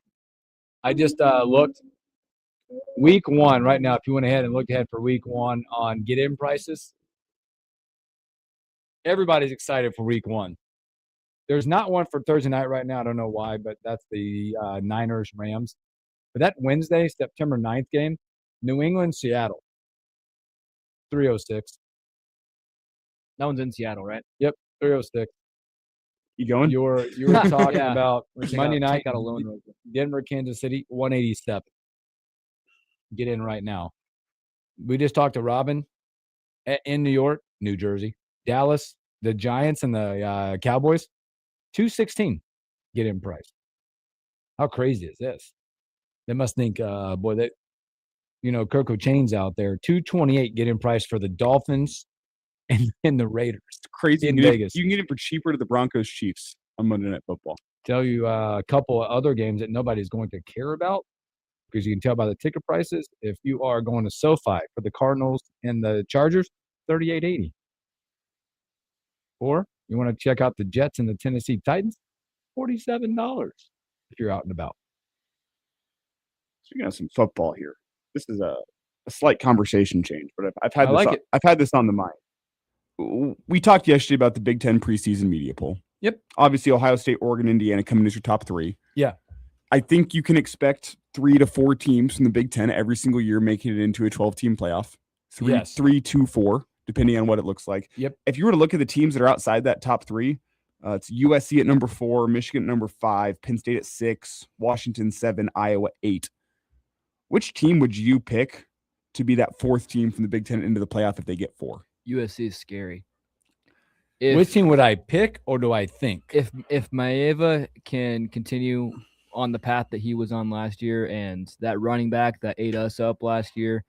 I just looked. Week 1 right now, if you went ahead and looked ahead for week 1 on get-in prices, everybody's excited for week 1. There's not one for Thursday night right now. I don't know why, but that's the Niners-Rams. But that Wednesday, September 9th game, New England, Seattle, 306. That one's in Seattle, right? Yep, 306. You going? You were talking Yeah. about Monday night, Take out a loan. Denver, Kansas City, 187. Get in right now. We just talked to Robin in New York, New Jersey, Dallas, the Giants and the Cowboys, 216 get in price. How crazy is this? They must think, boy, Kirk Chain's out there. 228 get in price for the Dolphins and the Raiders. It's crazy in Vegas. You can get it for cheaper to the Broncos Chiefs on Monday Night Football. Tell you a couple of other games that nobody's going to care about because you can tell by the ticket prices. If you are going to SoFi for the Cardinals and the Chargers, $38.80. Or you want to check out the Jets and the Tennessee Titans, $47 if you're out and about. Speaking of some football here, this is a slight conversation change, but I've had I this. like it. I've had this on the mind. We talked yesterday about the Big Ten preseason media poll. Yep. Obviously, Ohio State, Oregon, Indiana coming as your top three. Yeah. I think you can expect 3 to 4 teams from the Big Ten every single year making it into a 12-team playoff. Yes. 3, 2, 4, depending on what it looks like. Yep. If you were to look at the teams that are outside that top three, it's USC at number 4, Michigan at number 5, Penn State at 6, Washington 7, Iowa 8. Which team would you pick to be that 4th team from the Big Ten into the playoff if they get 4? USC is scary. Which team would I pick, or do I think? If Maeva can continue on the path that he was on last year, and that running back that ate us up last year,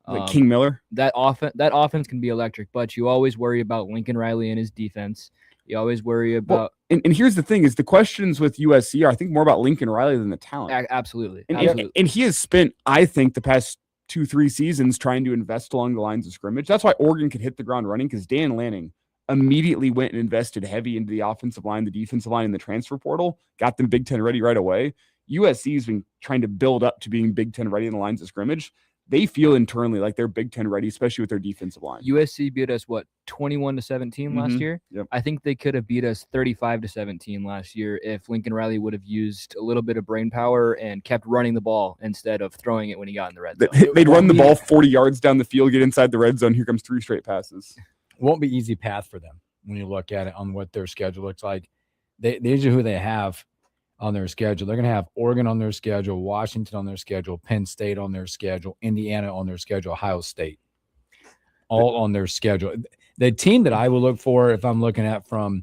Like King Miller? that offense can be electric, but you always worry about Lincoln Riley and his defense. You always worry about and here's the thing: is the questions with USC are, I think, more about Lincoln Riley than the talent. Absolutely. And he has spent, I think, the past 2-3 seasons trying to invest along the lines of scrimmage. That's why Oregon could hit the ground running, because Dan Lanning immediately went and invested heavy into the offensive line, the defensive line, and the transfer portal, got them Big Ten ready right away. USC has been trying to build up to being Big Ten ready in the lines of scrimmage. They feel internally like they're Big Ten ready, especially with their defensive line. USC beat us 21-17 last year. Yep. I think they could have beat us 35-17 last year if Lincoln Riley would have used a little bit of brain power and kept running the ball instead of throwing it when he got in the red zone. They'd run the ball 40 yards down the field, get inside the red zone. Here comes 3 straight passes. Won't be easy path for them when you look at it on what their schedule looks like. These are who they have on their schedule. They're going to have Oregon on their schedule, Washington on their schedule, Penn State on their schedule, Indiana on their schedule, Ohio State, all on their schedule. The team that I will look for, if I'm looking at from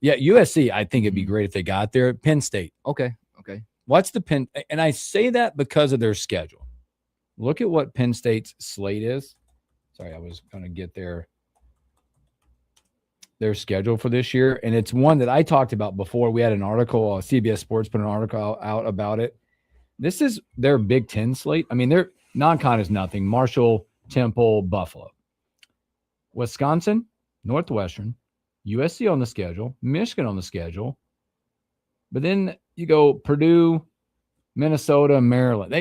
USC, I think it'd be great if they got there. Penn State. Okay. What's the Penn? And I say that because of their schedule. Look at what Penn State's slate is. Sorry, I was going to get their schedule for this year, and it's one that I talked about before. We had an article, CBS Sports put an article out about it. This is their Big Ten slate. I mean, their non-con is nothing. Marshall, Temple, Buffalo, Wisconsin, Northwestern, USC on the schedule, Michigan on the schedule, but then you go Purdue, Minnesota, Maryland.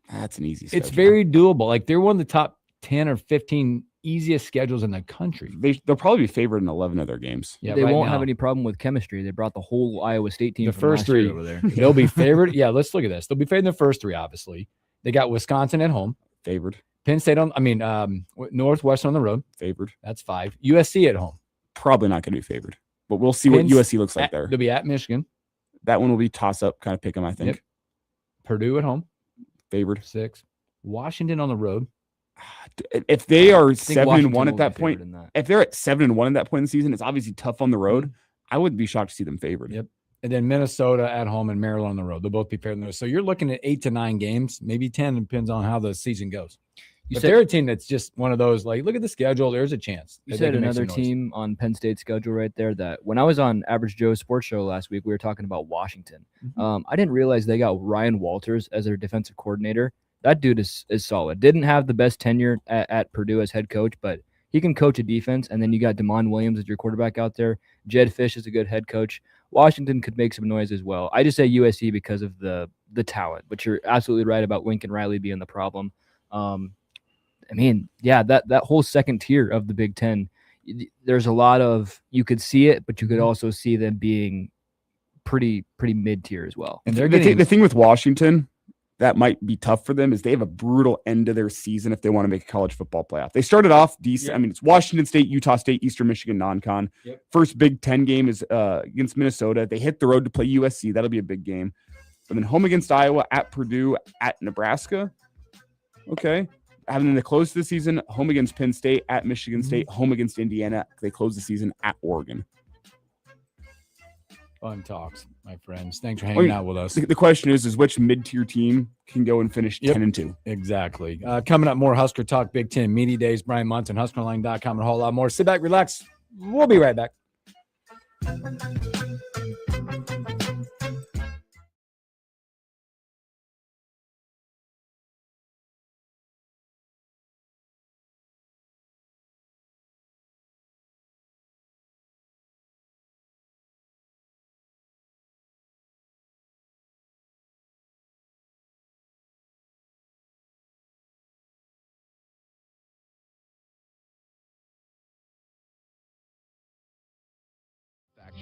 That's an easy schedule. It's very doable. Like, they're one of the top 10 or 15 easiest schedules in the country. They'll probably be favored in 11 of their games. Yeah, they won't have any problem with chemistry. They brought the whole Iowa State team. The first 3 over there. They'll be favored. Yeah, let's look at this. They'll be favored in the first 3. Obviously, they got Wisconsin at home, Favored. Penn State Northwestern on the road, Favored. That's 5. USC at home, probably not going to be favored, but we'll see what USC looks like there. They'll be at Michigan. That one will be toss up, kind of pick 'em, I think. Yep. Purdue at home, favored. 6. Washington on the road. If they are 7-1 at that point, that. if they're at 7-1 at that point in the season, it's obviously tough on the road. I wouldn't be shocked to see them favored. Yep. And then Minnesota at home and Maryland on the road. They'll both be favored. So you're looking at 8 to 9 games, maybe 10, depends on how the season goes. If they're a team that's just one of those, like, look at the schedule, there's a chance. You said another team on Penn State's schedule right there that when I was on Average Joe's Sports Show last week, we were talking about Washington. I didn't realize they got Ryan Walters as their defensive coordinator. That dude is solid. Didn't have the best tenure at Purdue as head coach, but he can coach a defense. And then you got Damon Williams as your quarterback out there. Jed Fish is a good head coach. Washington could make some noise as well. I just say USC because of the talent, but you're absolutely right about Lincoln Riley being the problem. That whole second tier of the Big Ten, there's a lot of, you could see it, but you could also see them being pretty mid-tier as well. And the thing with Washington that might be tough for them is they have a brutal end to their season if they want to make a college football playoff. They started off decent. Yep. I mean, it's Washington State, Utah State, Eastern Michigan non-con. Yep. First Big Ten game is against Minnesota. They hit the road to play USC. That'll be a big game. And then home against Iowa, at Purdue, at Nebraska. Okay. And then they close the season, home against Penn State, at Michigan State, home against Indiana. They close the season at Oregon. Fun talks, my friends. Thanks for hanging out with us. The question is which mid-tier team can go and finish 10-2? Exactly. Coming up, more Husker Talk, Big Ten, Media Days, Brian Munson, HuskerOnline.com, and a whole lot more. Sit back, relax. We'll be right back.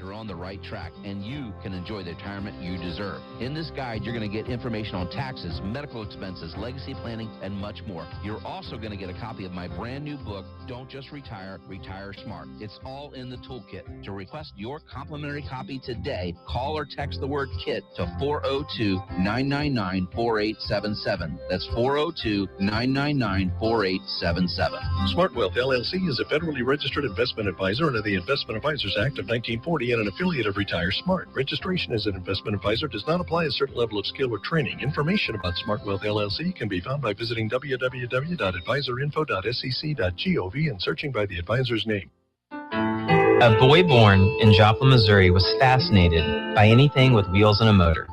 are on the right track, and you can enjoy the retirement you deserve. In this guide, you're going to get information on taxes, medical expenses, legacy planning, and much more. You're also going to get a copy of my brand new book, Don't Just Retire, Retire Smart. It's all in the toolkit. To request your complimentary copy today, call or text the word KIT to 402-999-4877. That's 402-999-4877. Smart Wealth LLC is a federally registered investment advisor under the Investment Advisors Act of 1940 and an affiliate of Retire Smart. Registration as an investment advisor does not apply a certain level of skill or training. Information about Smart Wealth LLC can be found by visiting www.advisorinfo.sec.gov and searching by the advisor's name. A boy born in Joplin, Missouri was fascinated by anything with wheels and a motor.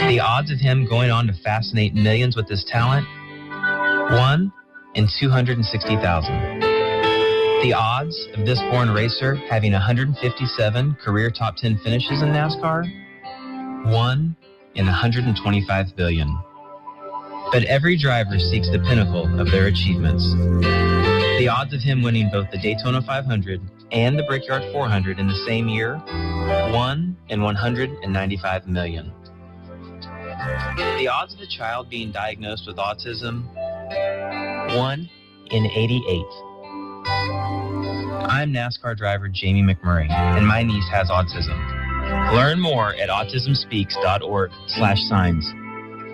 The odds of him going on to fascinate millions with his talent? 1 in 260,000. The odds of this born racer having 157 career top 10 finishes in NASCAR? 1 in 125 billion. But every driver seeks the pinnacle of their achievements. The odds of him winning both the Daytona 500 and the Brickyard 400 in the same year? 1 in 195 million. The odds of a child being diagnosed with autism? 1 in 88. I'm NASCAR driver Jamie McMurray, and my niece has autism. Learn more at autismspeaks.org/signs.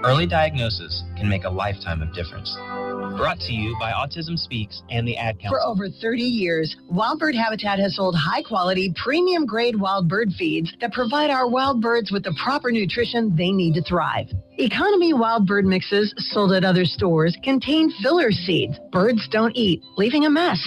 Early diagnosis can make a lifetime of difference. Brought to you by Autism Speaks and the Ad Council. For over 30 years, Wild Bird Habitat has sold high-quality, premium-grade wild bird feeds that provide our wild birds with the proper nutrition they need to thrive. Economy wild bird mixes sold at other stores contain filler seeds birds don't eat, leaving a mess.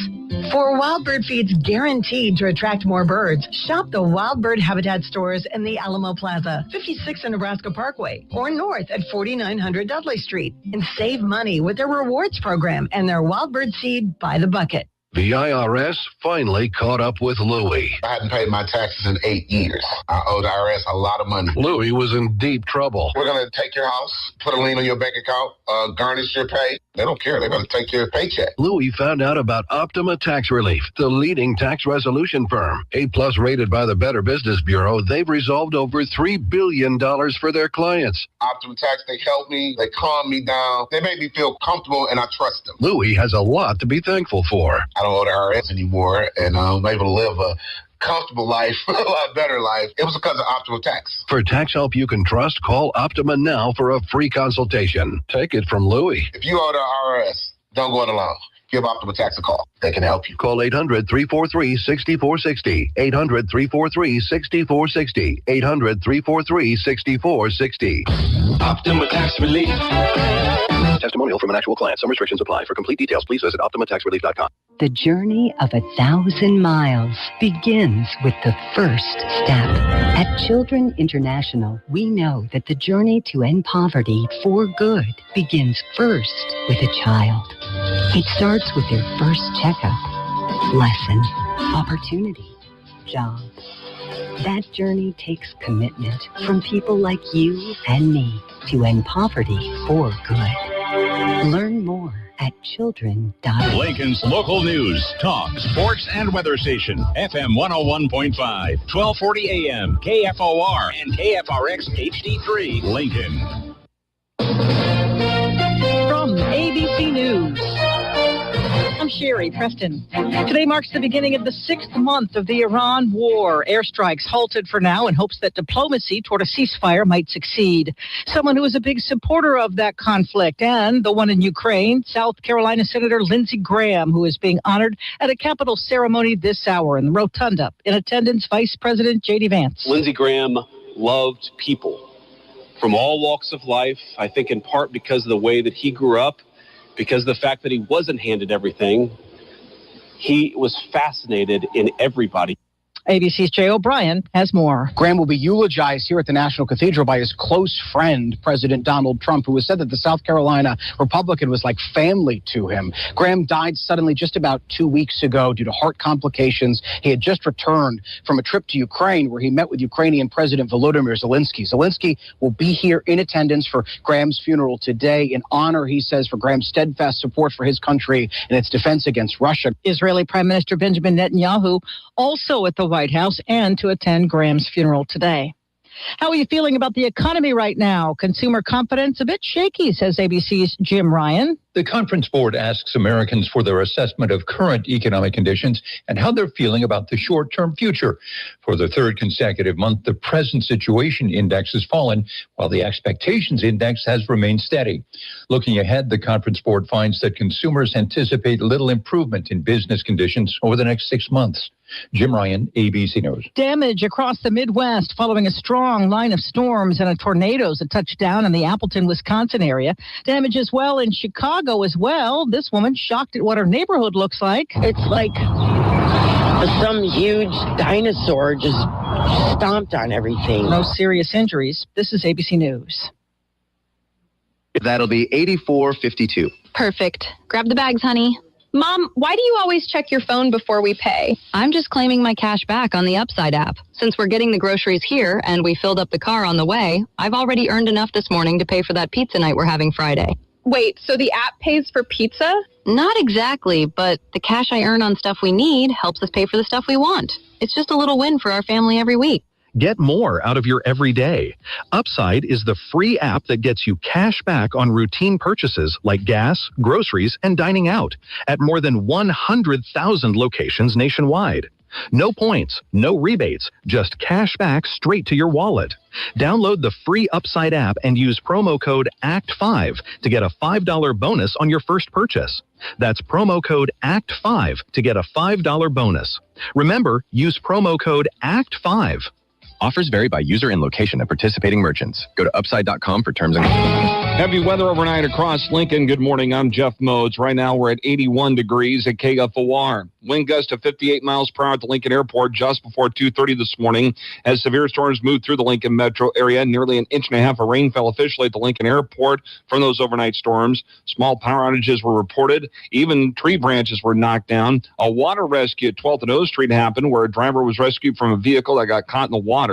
For wild bird feeds guaranteed to attract more birds, shop the Wild Bird Habitat stores in the Alamo Plaza, 56 in Nebraska Parkway, or north at 4900 Dudley Street, and save money with their rewards program and their wild bird seed by the bucket. The IRS finally caught up with Louie. I hadn't paid my taxes in 8 years. I owed the IRS a lot of money. Louie was in deep trouble. We're going to take your house, put a lien on your bank account, garnish your pay. They don't care. They're going to take your paycheck. Louie found out about Optima Tax Relief, the leading tax resolution firm. A+ rated by the Better Business Bureau, they've resolved over $3 billion for their clients. Optima Tax, they helped me. They calmed me down. They made me feel comfortable, and I trust them. Louie has a lot to be thankful for. I don't owe the IRS anymore, and I'm able to live a comfortable life, a lot better life. It was because of Optima Tax. For tax help you can trust, call Optima now for a free consultation. Take it from Louie. If you owe the IRS, don't go it alone. Give Optima Tax a call. They can help you. Call 800-343-6460. 800-343-6460. 800-343-6460. Optima Tax Relief. Testimonial from an actual client. Some restrictions apply. For complete details, please visit OptimaTaxRelief.com. The journey of 1,000 miles begins with the first step. At Children International, we know that the journey to end poverty for good begins first with a child. It starts with their first checkup, lesson, opportunity, job. That journey takes commitment from people like you and me to end poverty for good. Learn more at children.org. Lincoln's local news, talk, sports, and weather station. FM 101.5, 1240 AM, KFOR, and KFRX HD3, Lincoln. From ABC News, I'm Sherry Preston. Today marks the beginning of the 6th month of the Iran war. Airstrikes halted for now in hopes that diplomacy toward a ceasefire might succeed. Someone who is a big supporter of that conflict and the one in Ukraine, South Carolina Senator Lindsey Graham, who is being honored at a Capitol ceremony this hour in the Rotunda. In attendance, Vice President J.D. Vance. Lindsey Graham loved people from all walks of life, I think in part because of the way that he grew up, because of the fact that he wasn't handed everything. He was fascinated in everybody. ABC's Jay O'Brien has more. Graham will be eulogized here at the National Cathedral by his close friend, President Donald Trump, who has said that the South Carolina Republican was like family to him. Graham died suddenly just about 2 weeks ago due to heart complications. He had just returned from a trip to Ukraine where he met with Ukrainian President Volodymyr Zelensky. Zelensky will be here in attendance for Graham's funeral today in honor, he says, for Graham's steadfast support for his country and its defense against Russia. Israeli Prime Minister Benjamin Netanyahu also at the White House and to attend Graham's funeral today. How are you feeling about the economy right now? Consumer confidence a bit shaky, says ABC's Jim Ryan. The Conference Board asks Americans for their assessment of current economic conditions and how they're feeling about the short-term future. For the third consecutive month, the present situation index has fallen, while the expectations index has remained steady. Looking ahead, the Conference Board finds that consumers anticipate little improvement in business conditions over the next 6 months. Jim Ryan, ABC News. Damage across the Midwest following a strong line of storms and a tornadoes that touched down in the Appleton, Wisconsin area. Damage as well in Chicago as well. This woman shocked at what her neighborhood looks like. It's like some huge dinosaur just stomped on everything. No serious injuries. This is ABC News. That'll be 84.52. Perfect. Grab the bags, honey. Mom, why do you always check your phone before we pay? I'm just claiming my cash back on the Upside app. Since we're getting the groceries here and we filled up the car on the way, I've already earned enough this morning to pay for that pizza night we're having Friday. Wait, so the app pays for pizza? Not exactly, but the cash I earn on stuff we need helps us pay for the stuff we want. It's just a little win for our family every week. Get more out of your everyday. Upside is the free app that gets you cash back on routine purchases like gas, groceries, and dining out at more than 100,000 locations nationwide. No points, no rebates, just cash back straight to your wallet. Download the free Upside app and use promo code ACT5 to get a $5 bonus on your first purchase. That's promo code ACT5 to get a $5 bonus. Remember, use promo code ACT5. Offers vary by user and location of participating merchants. Go to upside.com for terms and conditions. Heavy weather overnight across Lincoln. Good morning. I'm Jeff Modes. Right now we're at 81 degrees at KFOR. Wind gust of 58 miles per hour at the Lincoln Airport just before 2:30 this morning as severe storms moved through the Lincoln metro area. Nearly an inch and a half of rain fell officially at the Lincoln Airport from those overnight storms. Small power outages were reported. Even tree branches were knocked down. A water rescue at 12th and O Street happened where a driver was rescued from a vehicle that got caught in the water.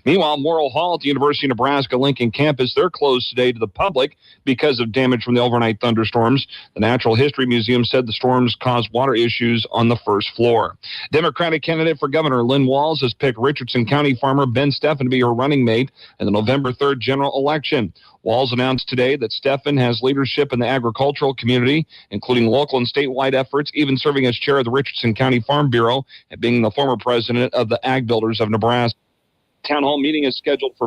Meanwhile, Morrill Hall at the University of Nebraska Lincoln campus, they're closed today to the public because of damage from the overnight thunderstorms. The Natural History Museum said the storms caused water issues on the first floor. Democratic candidate for governor Lynn Walls has picked Richardson County farmer Ben Steffen to be her running mate in the November 3rd general election. Walls announced today that Steffen has leadership in the agricultural community, including local and statewide efforts, even serving as chair of the Richardson County Farm Bureau and being the former president of the Ag Builders of Nebraska. Town hall meeting is scheduled for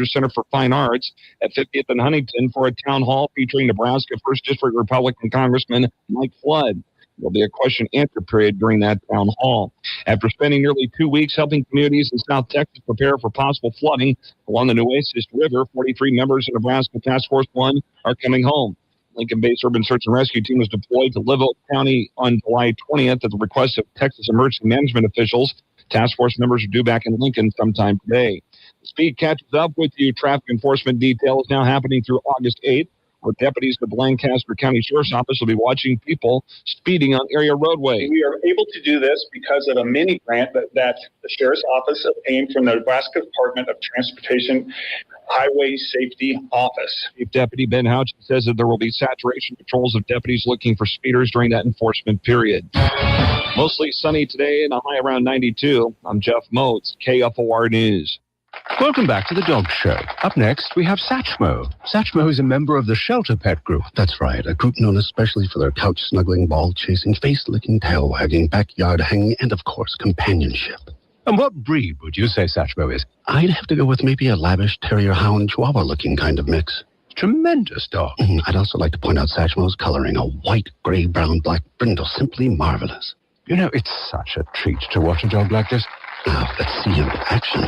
Center for Fine Arts at 50th and Huntington for a town hall featuring Nebraska 1st District Republican Congressman Mike Flood. There'll be a question-answer period during that town hall. After spending nearly 2 weeks helping communities in South Texas prepare for possible flooding along the Nueces River, 43 members of Nebraska Task Force 1 are coming home. Lincoln-based Urban Search and Rescue Team was deployed to Live Oak County on July 20th at the request of Texas emergency management officials. Task Force members are due back in Lincoln sometime today. The speed catches up with you. Traffic enforcement details now happening through August 8th, where deputies at the Lancaster County Sheriff's Office will be watching people speeding on area roadways. We are able to do this because of a mini grant that the Sheriff's Office obtained from the Nebraska Department of Transportation Highway Safety Office. Chief Deputy Ben Houchin says that there will be saturation patrols of deputies looking for speeders during that enforcement period. Mostly sunny today and a high around 92. I'm Jeff Motes, KFOR News. Welcome back to the Dog Show. Up next, we have Satchmo. Satchmo is a member of the Shelter Pet Group. That's right, a group known especially for their couch-snuggling, ball-chasing, face-licking, tail-wagging, backyard-hanging, and, of course, companionship. And what breed would you say Satchmo is? I'd have to go with maybe a lavish terrier hound chihuahua-looking kind of mix. Tremendous dog. I'd also like to point out Satchmo's coloring, a white, gray, brown, black brindle, simply marvelous. You know, it's such a treat to watch a dog like this. Now, let's see him in action.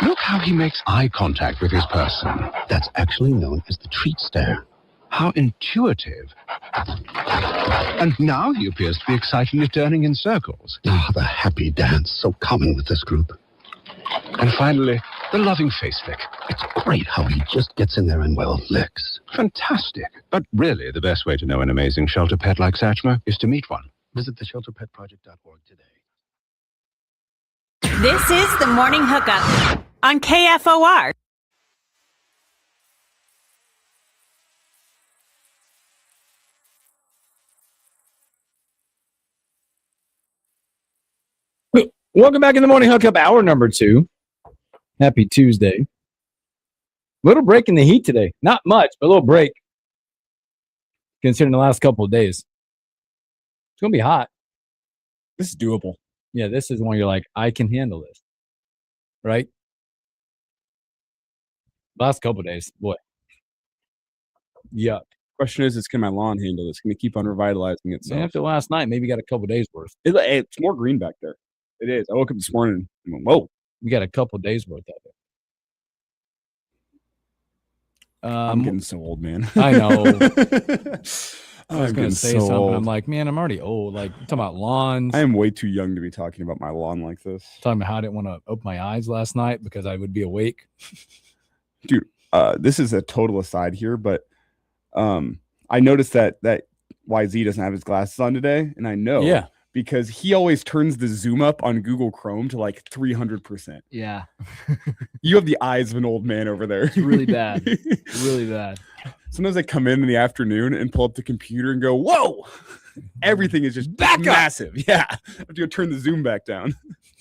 Look how he makes eye contact with his person. That's actually known as the treat stare. How intuitive. And now he appears to be excitedly turning in circles. Ah, the happy dance, so common with this group. And finally, the loving face lick. It's great how he just gets in there and, well, licks. Fantastic. But really, the best way to know an amazing shelter pet like Satchmo is to meet one. Visit theshelterpetproject.org today. This is the Morning Hookup on KFOR. Welcome back in the morning hookup, hour number 2. Happy Tuesday. Little break in the heat today. Not much, but a little break. Considering the last couple of days. It's going to be hot. This is doable. Yeah, this is one you're like, I can handle this. Right? Last couple of days, boy. Yuck. Question is can my lawn handle this? Can it keep on revitalizing itself? After last night, maybe got a couple of days worth. It's more green back there. It is. I woke up this morning and went, whoa. We got a couple of days worth of it. I'm getting so old, man. I know. I was going to say something. Old. I'm like, man, I'm already old. Like, talking about lawns. I am way too young to be talking about my lawn like this. Talking about how I didn't want to open my eyes last night because I would be awake. Dude, this is a total aside here, but I noticed that YZ doesn't have his glasses on today, and I know. Yeah. Because he always turns the zoom up on Google Chrome to like 300%. Yeah. You have the eyes of an old man over there. It's really bad. Really bad. Sometimes I come in the afternoon and pull up the computer and go, whoa, everything is just massive. Yeah. I have to go turn the zoom back down.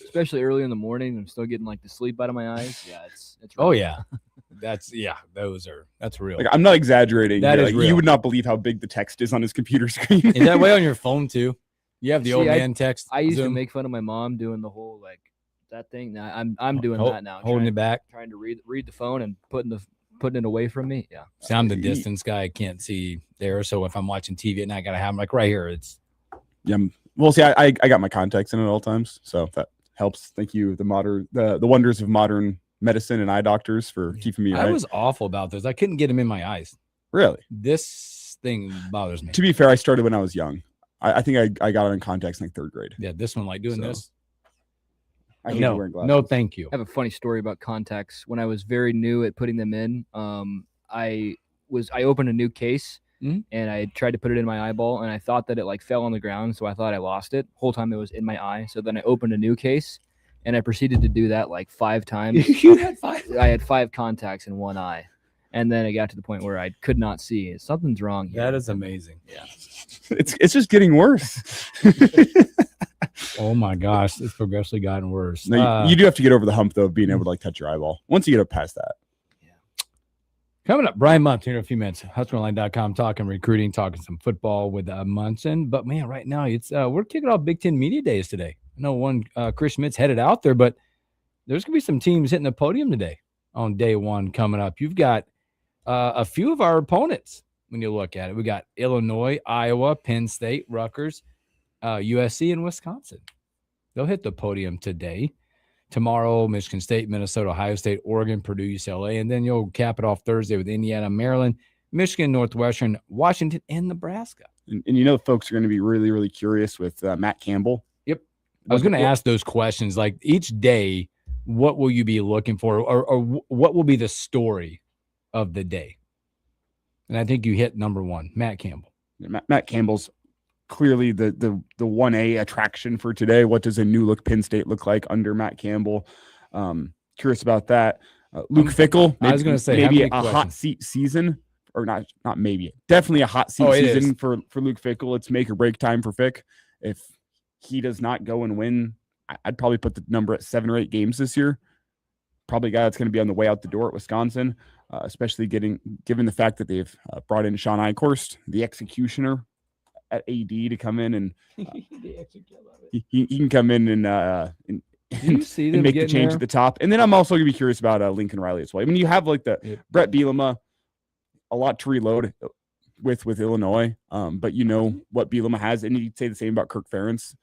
Especially early in the morning. I'm still getting like the sleep out of my eyes. Yeah. It's really bad. That's real. Like, I'm not exaggerating. That is real. You would not believe how big the text is on his computer screen. Is that way on your phone too? You have the old man text. I used Zoom. to make fun of my mom doing the whole like that thing. Now I'm doing that now. Holding it back. Trying to read the phone and putting it away from me. Yeah. See, I'm the distance guy. I can't see there. So if I'm watching TV at night, I gotta have them like right here. It's Well, see, I got my contacts in at all times, so that helps. Thank you, the wonders of modern medicine and eye doctors for keeping me right. I was awful about this. I couldn't get them in my eyes. Really? This thing bothers me. To be fair, I started when I was young. I think I got it in contacts in like 3rd grade. Yeah, this one, like doing this. I hate wearing glasses. No, thank you. I have a funny story about contacts. When I was very new at putting them in, I opened a new case and I tried to put it in my eyeball and I thought that it like fell on the ground, so I thought I lost it. Whole time it was in my eye. So then I opened a new case and I proceeded to do that like 5 times. You had 5? I had 5 contacts in one eye. And then it got to the point where I could not see. Something's wrong here. That is amazing. Yeah. It's just getting worse. Oh my gosh, it's progressively gotten worse. No, you do have to get over the hump though of being able to like touch your eyeball. Once you get up past that. Coming up, Brian Muntz here in a few minutes. HuskerOnline.com, talking recruiting, talking some football with Munson. But man, right now it's we're kicking off Big Ten Media Days today. I know Chris Schmidt's headed out there, but there's gonna be some teams hitting the podium today on day one coming up. You've got a few of our opponents when you look at it. We got Illinois, Iowa, Penn State, Rutgers, USC, and Wisconsin. They'll hit the podium today. Tomorrow, Michigan State, Minnesota, Ohio State, Oregon, Purdue, UCLA. And then you'll cap it off Thursday with Indiana, Maryland, Michigan, Northwestern, Washington, and Nebraska. And you know, folks are going to be really, really curious with Matt Campbell. Yep. I was going to ask those questions. Like each day, what will you be looking for or what will be the story of the day? And I think you hit number one, Matt Campbell. Matt Campbell's clearly the 1A attraction for today. What does a new look Penn State look like under Matt Campbell? Curious about that. Luke Fickell. I was going to say maybe a hot seat season, or not maybe, definitely a hot seat season for Luke Fickell. It's make or break time for Fick. If he does not go and win, I'd probably put the number at 7 or 8 games this year. Probably a guy that's going to be on the way out the door at Wisconsin, especially given the fact that they've brought in Sean Eichhorst, the executioner at AD, to come in and he can come in and make the change at the top. And then I'm also going to be curious about Lincoln Riley as well. I mean, you have like the Brett Bielema, a lot to reload with Illinois, but you know what Bielema has, and you'd say the same about Kirk Ferentz.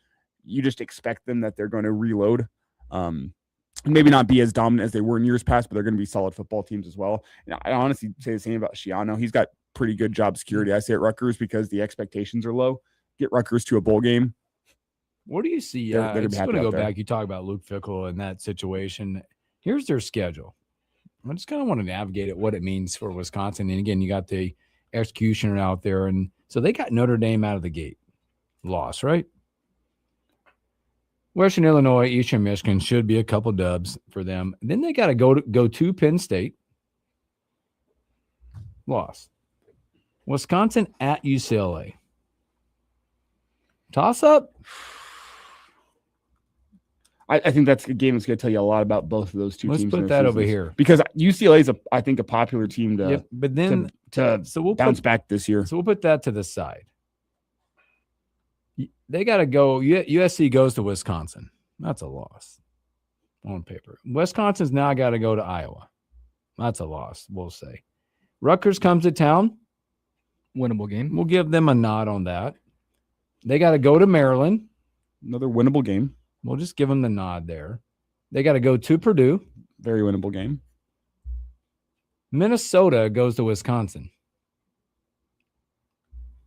You just expect them that they're going to reload. Maybe not be as dominant as they were in years past, but they're going to be solid football teams as well. And I honestly say the same about Schiano. He's got pretty good job security. I say at Rutgers because the expectations are low. Get Rutgers to a bowl game. What do you see? They're I'm going to go back. You talk about Luke Fickell and that situation. Here's their schedule. I just kind of want to navigate it, what it means for Wisconsin. And again, you got the executioner out there. And so they got Notre Dame out of the gate. Loss, right? Western Illinois, Eastern Michigan should be a couple dubs for them. Then they got to go to Penn State. Loss. Wisconsin at UCLA. Toss up. I think that's a game that's going to tell you a lot about both of those two teams. Let's put that over here. Because UCLA is, I think, a popular team to, but then to we'll bounce back this year. So we'll put that to the side. They got to go. USC goes to Wisconsin. That's a loss on paper. Wisconsin's now got to go to Iowa. That's a loss, we'll say. Rutgers comes to town. Winnable game. We'll give them a nod on that. They got to go to Maryland. Another winnable game. We'll just give them the nod there. They got to go to Purdue. Very winnable game. Minnesota goes to Wisconsin.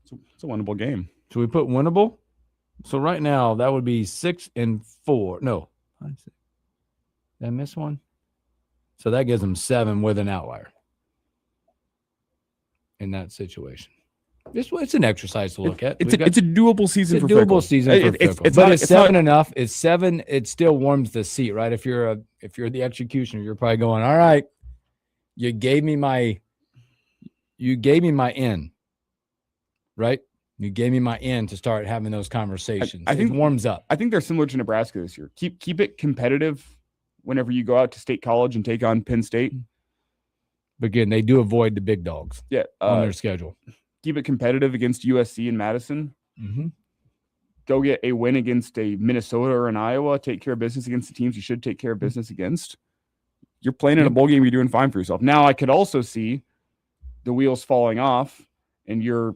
It's a winnable game. So we put winnable. So right now that would be 6-4. No. Did I miss one? So that gives them 7 with an outlier in that situation. It's an exercise to look at. It's a doable season for Fickle. Fickle. Season for Fickle. But it's 7 enough. It's 7. It still warms the seat, right? If you're the executioner, you're probably going, all right, you gave me my in, right? You gave me my in to start having those conversations. I think it warms up. I think they're similar to Nebraska this year. Keep it competitive whenever you go out to State College and take on Penn State. But again, they do avoid the big dogs on their schedule. Keep it competitive against USC and Madison. Mm-hmm. Go get a win against a Minnesota or an Iowa. Take care of business against the teams you should take care of business against. You're playing in a bowl game. You're doing fine for yourself. Now, I could also see the wheels falling off, and you're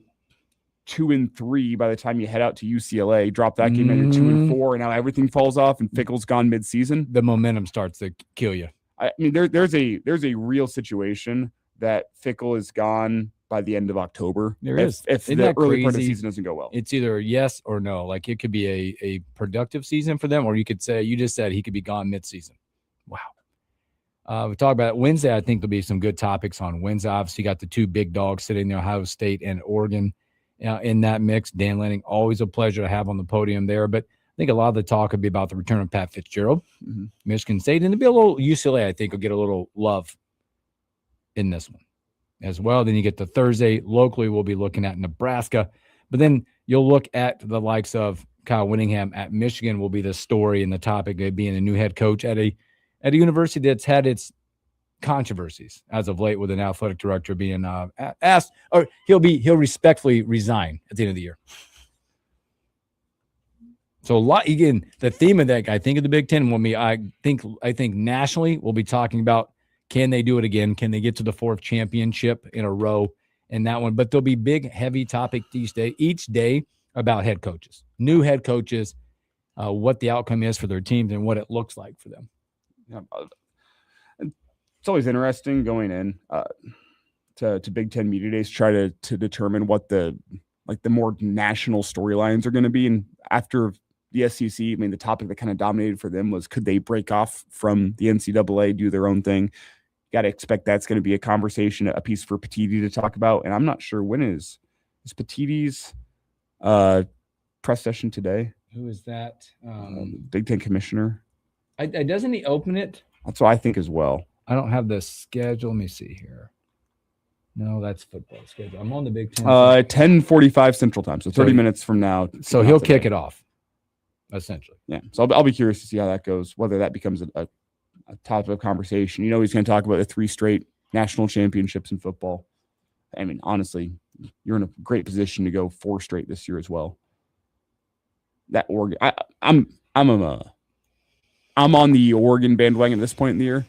2-3 by the time you head out to UCLA. Drop that game, and you're 2-4, and now everything falls off, and Fickle's gone mid-season. The momentum starts to kill you. I mean, there's a real situation that Fickle is gone by the end of October. If the early part of the season doesn't go well. It's either yes or no. Like it could be a productive season for them, or you could say, you just said he could be gone mid-season. Wow. We talked about it. Wednesday. I think there'll be some good topics on Wednesday. Obviously, you got the 2 big dogs sitting there, Ohio State and Oregon, in that mix. Dan Lanning, always a pleasure to have on the podium there. But I think a lot of the talk could be about the return of Pat Fitzgerald, Michigan State, and it'll be a little UCLA. I think will get a little love in this one as well. Then you get to Thursday. Locally, we'll be looking at Nebraska. But then you'll look at the likes of Kyle Whittingham at Michigan will be the story and the topic of being a new head coach at a university that's had its controversies as of late, with an athletic director being asked, or he'll respectfully resign at the end of the year. So a lot, again, the theme of that, I think, of the Big Ten will be, I think nationally we'll be talking about, can they do it again? Can they get to the 4th championship in a row in that one? But there'll be big, heavy topic each day about head coaches, new head coaches, what the outcome is for their teams and what it looks like for them. Yeah. It's always interesting going in to Big Ten Media Days, try to determine what the more national storylines are going to be. And after the SEC, I mean, the topic that kind of dominated for them was, could they break off from the NCAA, do their own thing? Got to expect that's going to be a conversation, a piece for Petiti to talk about. And I'm not sure when is Petiti's press session today. Who is that? Big Ten commissioner. Doesn't he open it? That's what I think as well. I don't have the schedule. Let me see here. No, that's football schedule. I'm on the Big Ten. 10:45 Central Time, so 30 minutes from now. So he'll kick it off, essentially. Yeah. So I'll be curious to see how that goes, whether that becomes a topic of conversation. You know, he's going to talk about the 3 straight national championships in football. I mean, honestly, you're in a great position to go 4 straight this year as well. That Oregon, I'm on the Oregon bandwagon at this point in the year.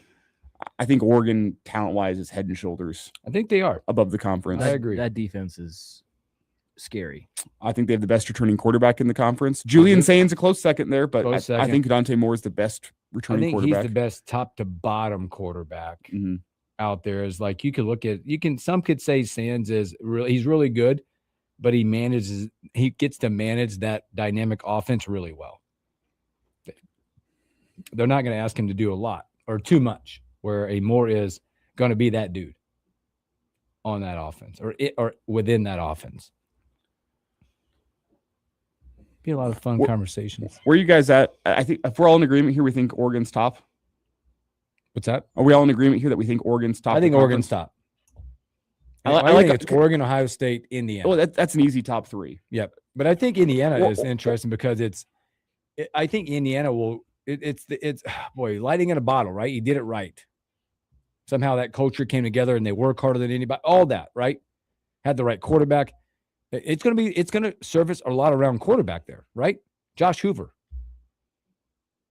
I think Oregon, talent-wise, is head and shoulders. I think they are above the conference. I agree. That defense is scary. I think they have the best returning quarterback in the conference. Julian Sain's a close second there, but I think Dante Moore is the best returning quarterback. He's the best top to bottom quarterback out there. Is like, you could look at, some could say Sands is really, he's really good, but he gets to manage that dynamic offense really well. They're not going to ask him to do a lot or too much, where a Moore is going to be that dude on that offense or within that offense. Be a lot of fun conversations. Where are you guys at? I think if we're all in agreement here, we think Oregon's top. What's that? Are we all in agreement here that we think Oregon's top? I think Oregon's top. I like it's Oregon, Ohio State, Indiana. Oh, that's an easy top 3. Yep. But I think Indiana is interesting because I think Indiana will it's boy, lighting in a bottle, right? You did it right. Somehow that culture came together and they work harder than anybody. All that, right? Had the right quarterback. It's going to service a lot around quarterback there, right? Josh Hoover.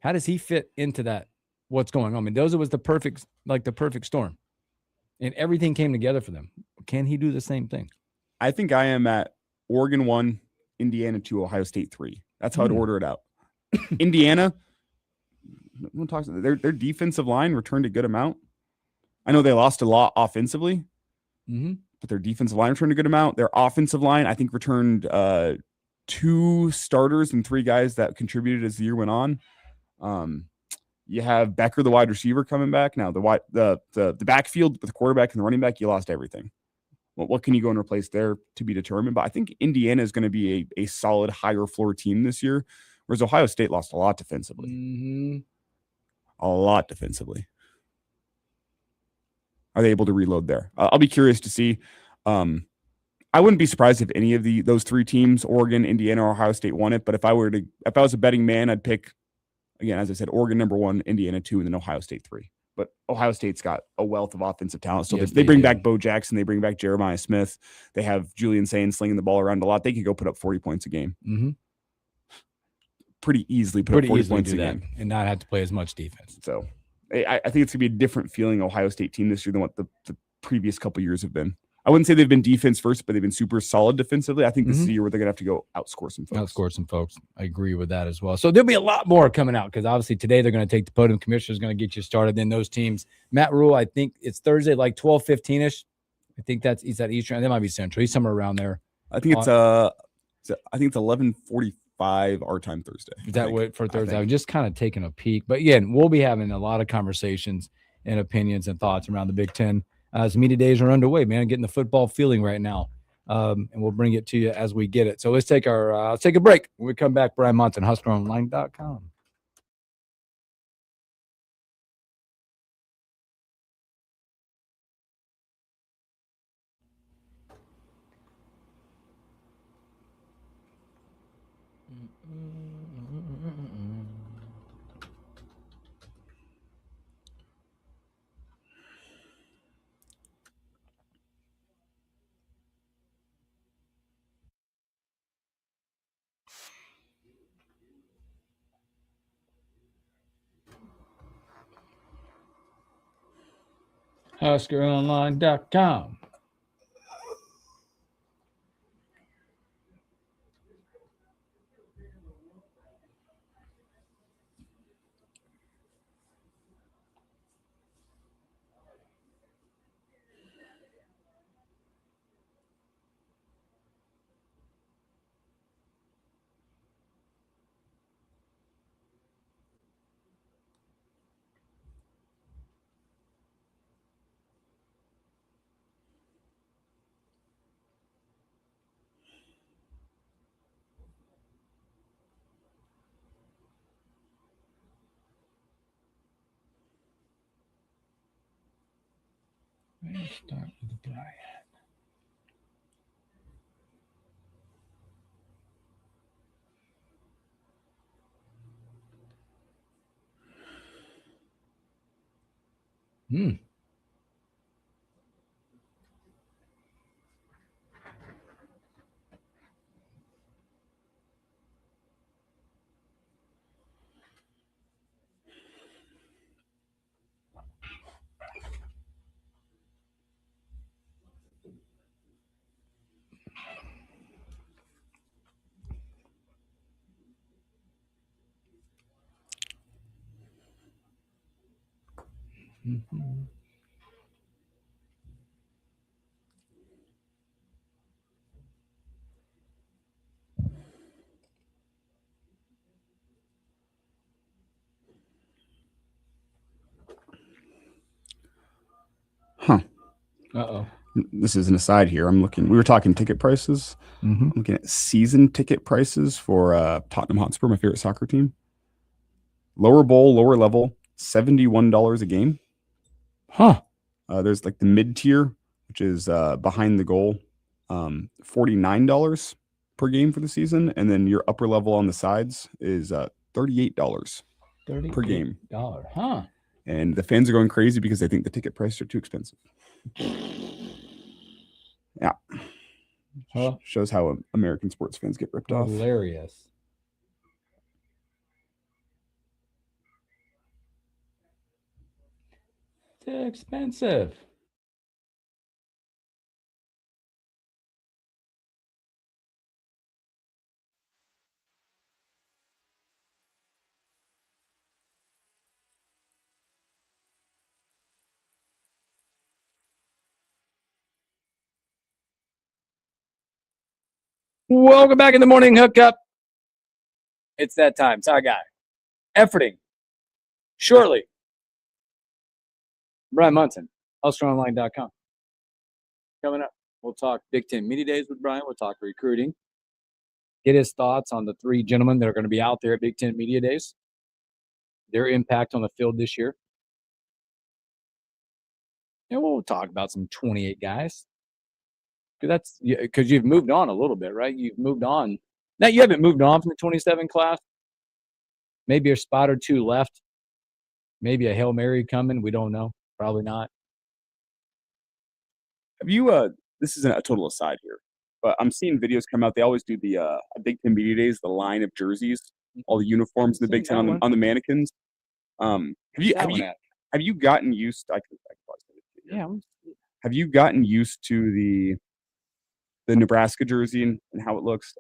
How does he fit into that? What's going on? I mean, those was the perfect storm. And everything came together for them. Can he do the same thing? I think I am at Oregon 1, Indiana 2, Ohio State 3. That's how I'd order it out. Indiana, their defensive line returned a good amount. I know they lost a lot offensively, but their defensive line returned a good amount. Their offensive line, I think, returned 2 starters and 3 guys that contributed as the year went on. You have Becker, the wide receiver, coming back. Now, the backfield with the quarterback and the running back, you lost everything. Well, what can you go and replace there to be determined? But I think Indiana is going to be a solid higher floor team this year, whereas Ohio State lost a lot defensively. A lot defensively. Are they able to reload there? I'll be curious to see. I wouldn't be surprised if any of those 3 teams, Oregon, Indiana, or Ohio State, won it. But if I was a betting man, I'd pick, again, as I said, Oregon number 1, Indiana 2, and then Ohio State 3. But Ohio State's got a wealth of offensive talent. So they bring back Bo Jackson. They bring back Jeremiah Smith. They have Julian Sain slinging the ball around a lot. They could go put up 40 points a game. Pretty easily put up 40 points a game. And not have to play as much defense. So I think it's going to be a different feeling Ohio State team this year than what the previous couple years have been. I wouldn't say they've been defense first, but they've been super solid defensively. I think this is the year where they're going to have to go outscore some folks. I agree with that as well. So there'll be a lot more coming out because obviously today they're going to take the podium. Commissioner's going to get you started. Then those teams, Matt Rule, I think it's Thursday, like 12:15ish. I think he's at Eastern. That might be Central. He's somewhere around there. I think it's 11:45 our time Thursday. Is that what for Thursday? I'm just kind of taking a peek. But again, we'll be having a lot of conversations and opinions and thoughts around the Big Ten. As media days are underway, man, getting the football feeling right now. And we'll bring it to you as we get it. So let's take let's take a break. When we come back, Brian Monson, HuskerOnline.com. HuskerOnline.com. Let's start with Brian. Uh-oh. This is an aside here. We were talking ticket prices. I'm looking at season ticket prices for Tottenham Hotspur, my favorite soccer team. Lower bowl, lower level, $71 a game. There's like the mid tier, which is behind the goal, $49 per game for the season. And then your upper level on the sides is $38. per game. Huh? And the fans are going crazy because they think the ticket prices are too expensive. Yeah. Huh? Shows how American sports fans get ripped off. Hilarious. Too expensive. Welcome back in the morning hookup. It's that time. It's our guy. Efforting. Shortly. Brian Munson, HuskRunOnline.com. Coming up, we'll talk Big Ten Media Days with Brian. We'll talk recruiting. Get his thoughts on the three gentlemen that are going to be out there at Big Ten Media Days. Their impact on the field this year. And we'll talk about some 28 guys. Because you've moved on a little bit, right? You've moved on. Now, you haven't moved on from the 27 class. Maybe a spot or two left. Maybe a Hail Mary coming. We don't know. Probably not. Have you, this isn't a total aside here, but I'm seeing videos come out. They always do the Big Ten Media Days, the line of jerseys, all the uniforms in the Big Ten on the mannequins. Have you gotten used? Have you gotten used to the Nebraska jersey and how it looks?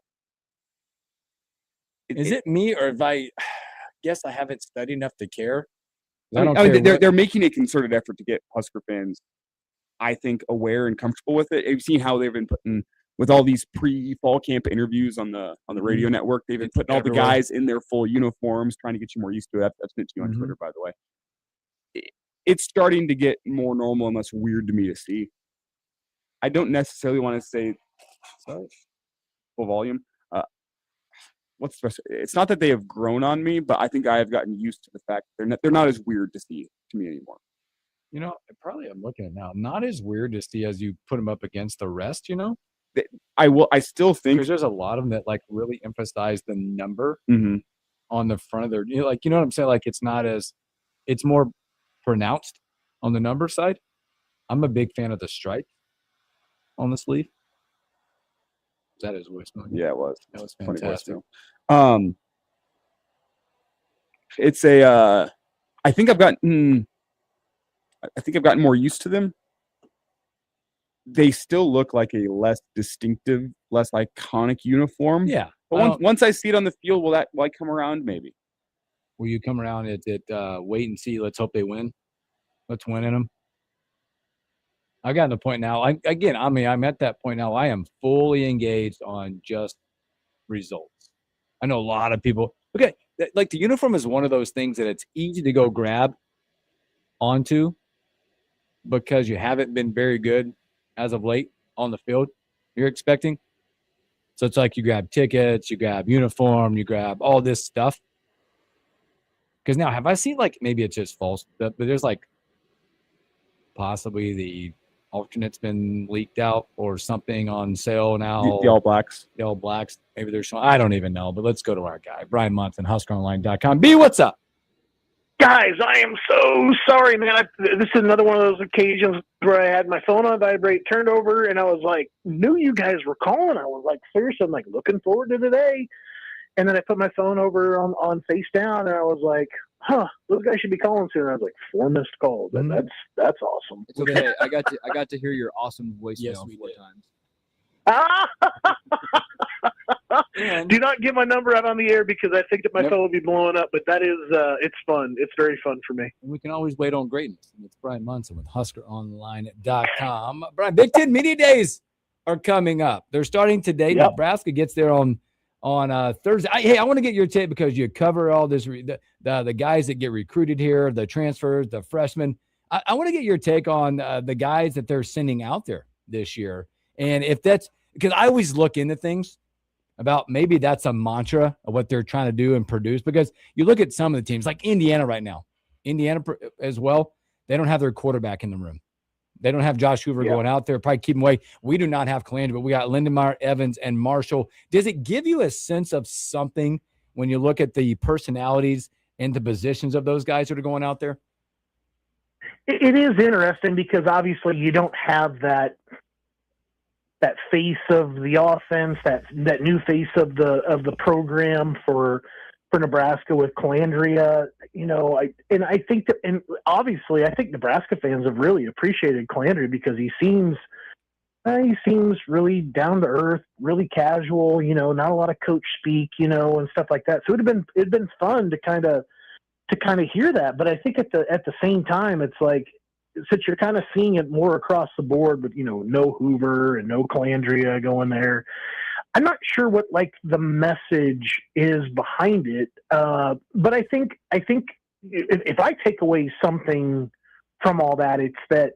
Is it me, or if I guess I haven't studied enough to care? They're making a concerted effort to get Husker fans, I think, aware and comfortable with it. You've seen how they've been putting, with all these pre-fall camp interviews on the radio network, they've been putting all the guys in their full uniforms, trying to get you more used to it. That's been to you on Twitter, by the way. It's starting to get more normal and less weird to me to see. I don't necessarily want to say full volume. What's the best? It's not that they have grown on me, but I think I have gotten used to the fact they're not as weird to see to me anymore. You know, probably I'm looking at it now. Not as weird to see as you put them up against the rest, you know? I still think because there's a lot of them that like really emphasize the number on the front of their, you know what I'm saying? Like it's more pronounced on the number side. I'm a big fan of the stripe on the sleeve. That is voicemail. Yeah, it was. That was fantastic. It's a. I think I've gotten more used to them. They still look like a less distinctive, less iconic uniform. Yeah. But once I see it on the field, will that come around? Maybe. Will you come around at wait and see? Let's hope they win. Let's win in them. I've gotten to the point now. I'm at that point now. I am fully engaged on just results. I know a lot of people. Okay, like the uniform is one of those things that it's easy to go grab onto because you haven't been very good as of late on the field. You're expecting. So it's like you grab tickets, you grab uniform, you grab all this stuff. Because now, have I seen maybe it's just false, but there's possibly the alternate's been leaked out or something on sale now. The All Blacks. The All Blacks. Maybe there's some. I don't even know, but let's go to our guy, Brian Munson, HuskerOnline.com. B, what's up? Guys, I am so sorry, man. This is another one of those occasions where I had my phone on vibrate, turned over, and I was knew you guys were calling. I was seriously, I'm looking forward to today. And then I put my phone over on face down, and I was those guys should be calling soon. And I was 4 missed calls. That's awesome. It's okay. I got to hear your awesome voicemail 4 times. Do not get my number out on the air because I think that my phone will be blowing up. But that is, it's fun. It's very fun for me. And we can always wait on greatness. And it's Brian Munson with HuskerOnline.com. Brian, Big Ten Media Days are coming up. They're starting today. Yep. Nebraska gets there on Thursday. I want to get your take because you cover all this, the guys that get recruited here, the transfers, the freshmen. I want to get your take on the guys that they're sending out there this year. And if that's because I always look into things about maybe that's a mantra of what they're trying to do and produce, because you look at some of the teams like Indiana right now, Indiana as well. They don't have their quarterback in the room. They don't have Josh Hoover going out there, probably keep him away. We do not have Calandra, but we got Lindenmeyer, Evans, and Marshall. Does it give you a sense of something when you look at the personalities into positions of those guys that are going out there? It is interesting because obviously you don't have that face of the offense, that new face of the program for Nebraska with Calandria. I think that, and obviously I think Nebraska fans have really appreciated Calandria because he seems really down to earth, really casual, not a lot of coach speak, and stuff like that. So it'd been fun to kind of hear that. But I think at the same time, it's like, since you're kind of seeing it more across the board with, no Hoover and no Calandria going there, I'm not sure what like the message is behind it. But I think if I take away something from all that, it's that,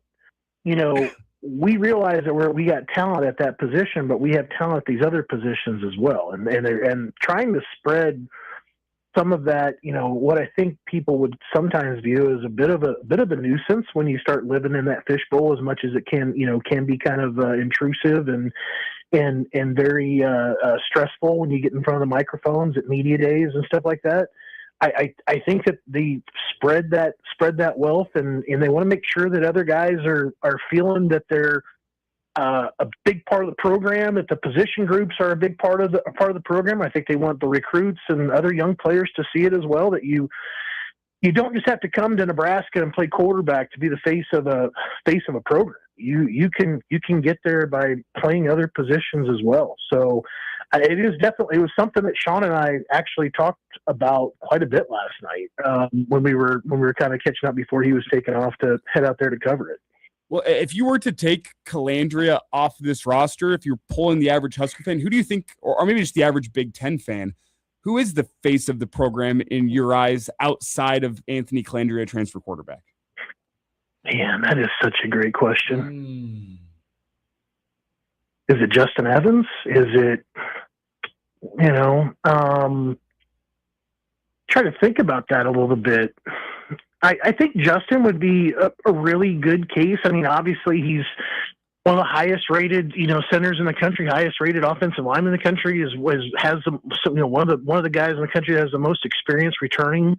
we realize that we got talent at that position, but we have talent at these other positions as well. And trying to spread some of that, what I think people would sometimes view as a bit of a nuisance when you start living in that fishbowl, as much as it can be kind of intrusive and very stressful when you get in front of the microphones at media days and stuff like that. I think that they spread that wealth and they want to make sure that other guys are feeling that they're a big part of the program, that the position groups are a big part of the program. I think they want the recruits and other young players to see it as well, that you don't just have to come to Nebraska and play quarterback to be the face of a program. You can get there by playing other positions as well. So it was something that Sean and I actually talked about quite a bit last night when we were kind of catching up before he was taking off to head out there to cover it. Well, if you were to take Calandria off this roster, if you're pulling the average Husker fan, who do you think, or maybe just the average Big Ten fan, who is the face of the program in your eyes outside of Anthony Calandria, transfer quarterback? Man, that is such a great question. Is it Justin Evans? Is it, try to think about that a little bit. I think Justin would be a really good case. I mean, obviously he's one of the highest rated, centers in the country, highest rated offensive lineman in the country, one of the guys in the country that has the most experience returning,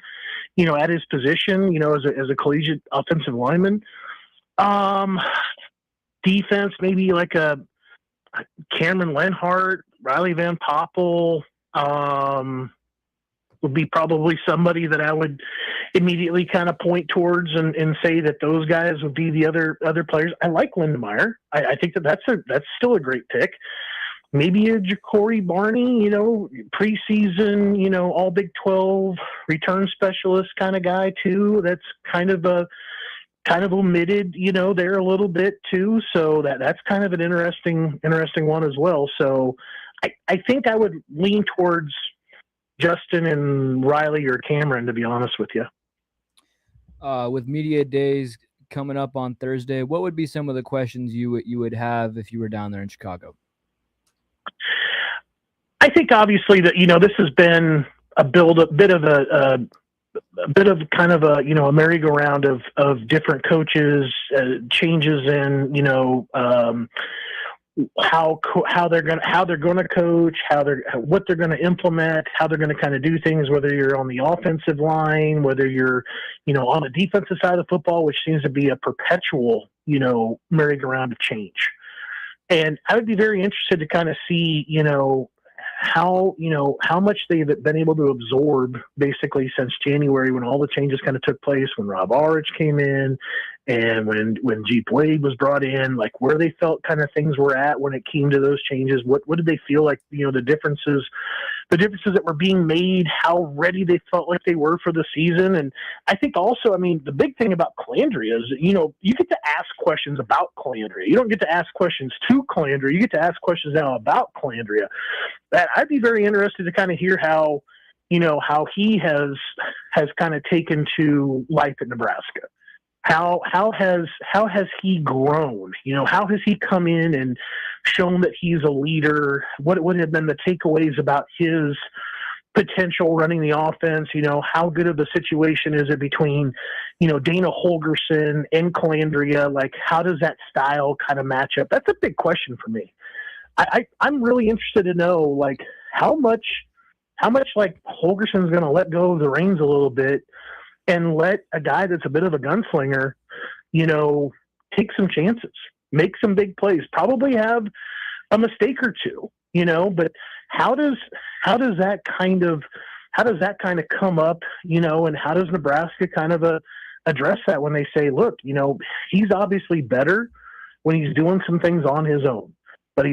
at his position, as a collegiate offensive lineman. Defense, maybe like a Cameron Lenhart, Riley Van Poppel, would be probably somebody that I would immediately kind of point towards and say that those guys would be the other players. I like Lindemeyer. I think that's still a great pick. Maybe a Ja'Cory Barney, preseason, all Big 12 return specialist kind of guy too. That's kind of omitted, there a little bit too. So that's kind of an interesting one as well. So I think I would lean towards Justin and Riley or Cameron, to be honest with you. With media days coming up on Thursday, what would be some of the questions you would have if you were down there in Chicago? I think obviously that, this has been a bit of kind of a merry-go-round of different coaches, changes in, how they're going to coach, what they're going to implement, how they're going to kind of do things, whether you're on the offensive line, whether you're, on the defensive side of football, which seems to be a perpetual, merry-go-round of change. And I would be very interested to kind of see, how much they've been able to absorb basically since January, when all the changes kind of took place, when Rob Ulrich came in and when Jeep Wade was brought in, like where they felt kind of things were at when it came to those changes. What did they feel like, the differences that were being made, how ready they felt like they were for the season. And I think also, the big thing about Calandria is, you get to ask questions about Calandria. You don't get to ask questions to Calandria. You get to ask questions now about Calandria. That I'd be very interested to kind of hear how he has kind of taken to life at Nebraska. How has he grown? How has he come in and shown that he's a leader? What would have been the takeaways about his potential running the offense? How good of a situation is it between, Dana Holgerson and Calandria? Like, how does that style kind of match up? That's a big question for me. I'm really interested to know, like, how much how much like Holgerson's going to let go of the reins a little bit and let a guy that's a bit of a gunslinger, take some chances, make some big plays, probably have a mistake or two, but how does that kind of come up, and how does Nebraska kind of address that when they say, look, he's obviously better when he's doing some things on his own, but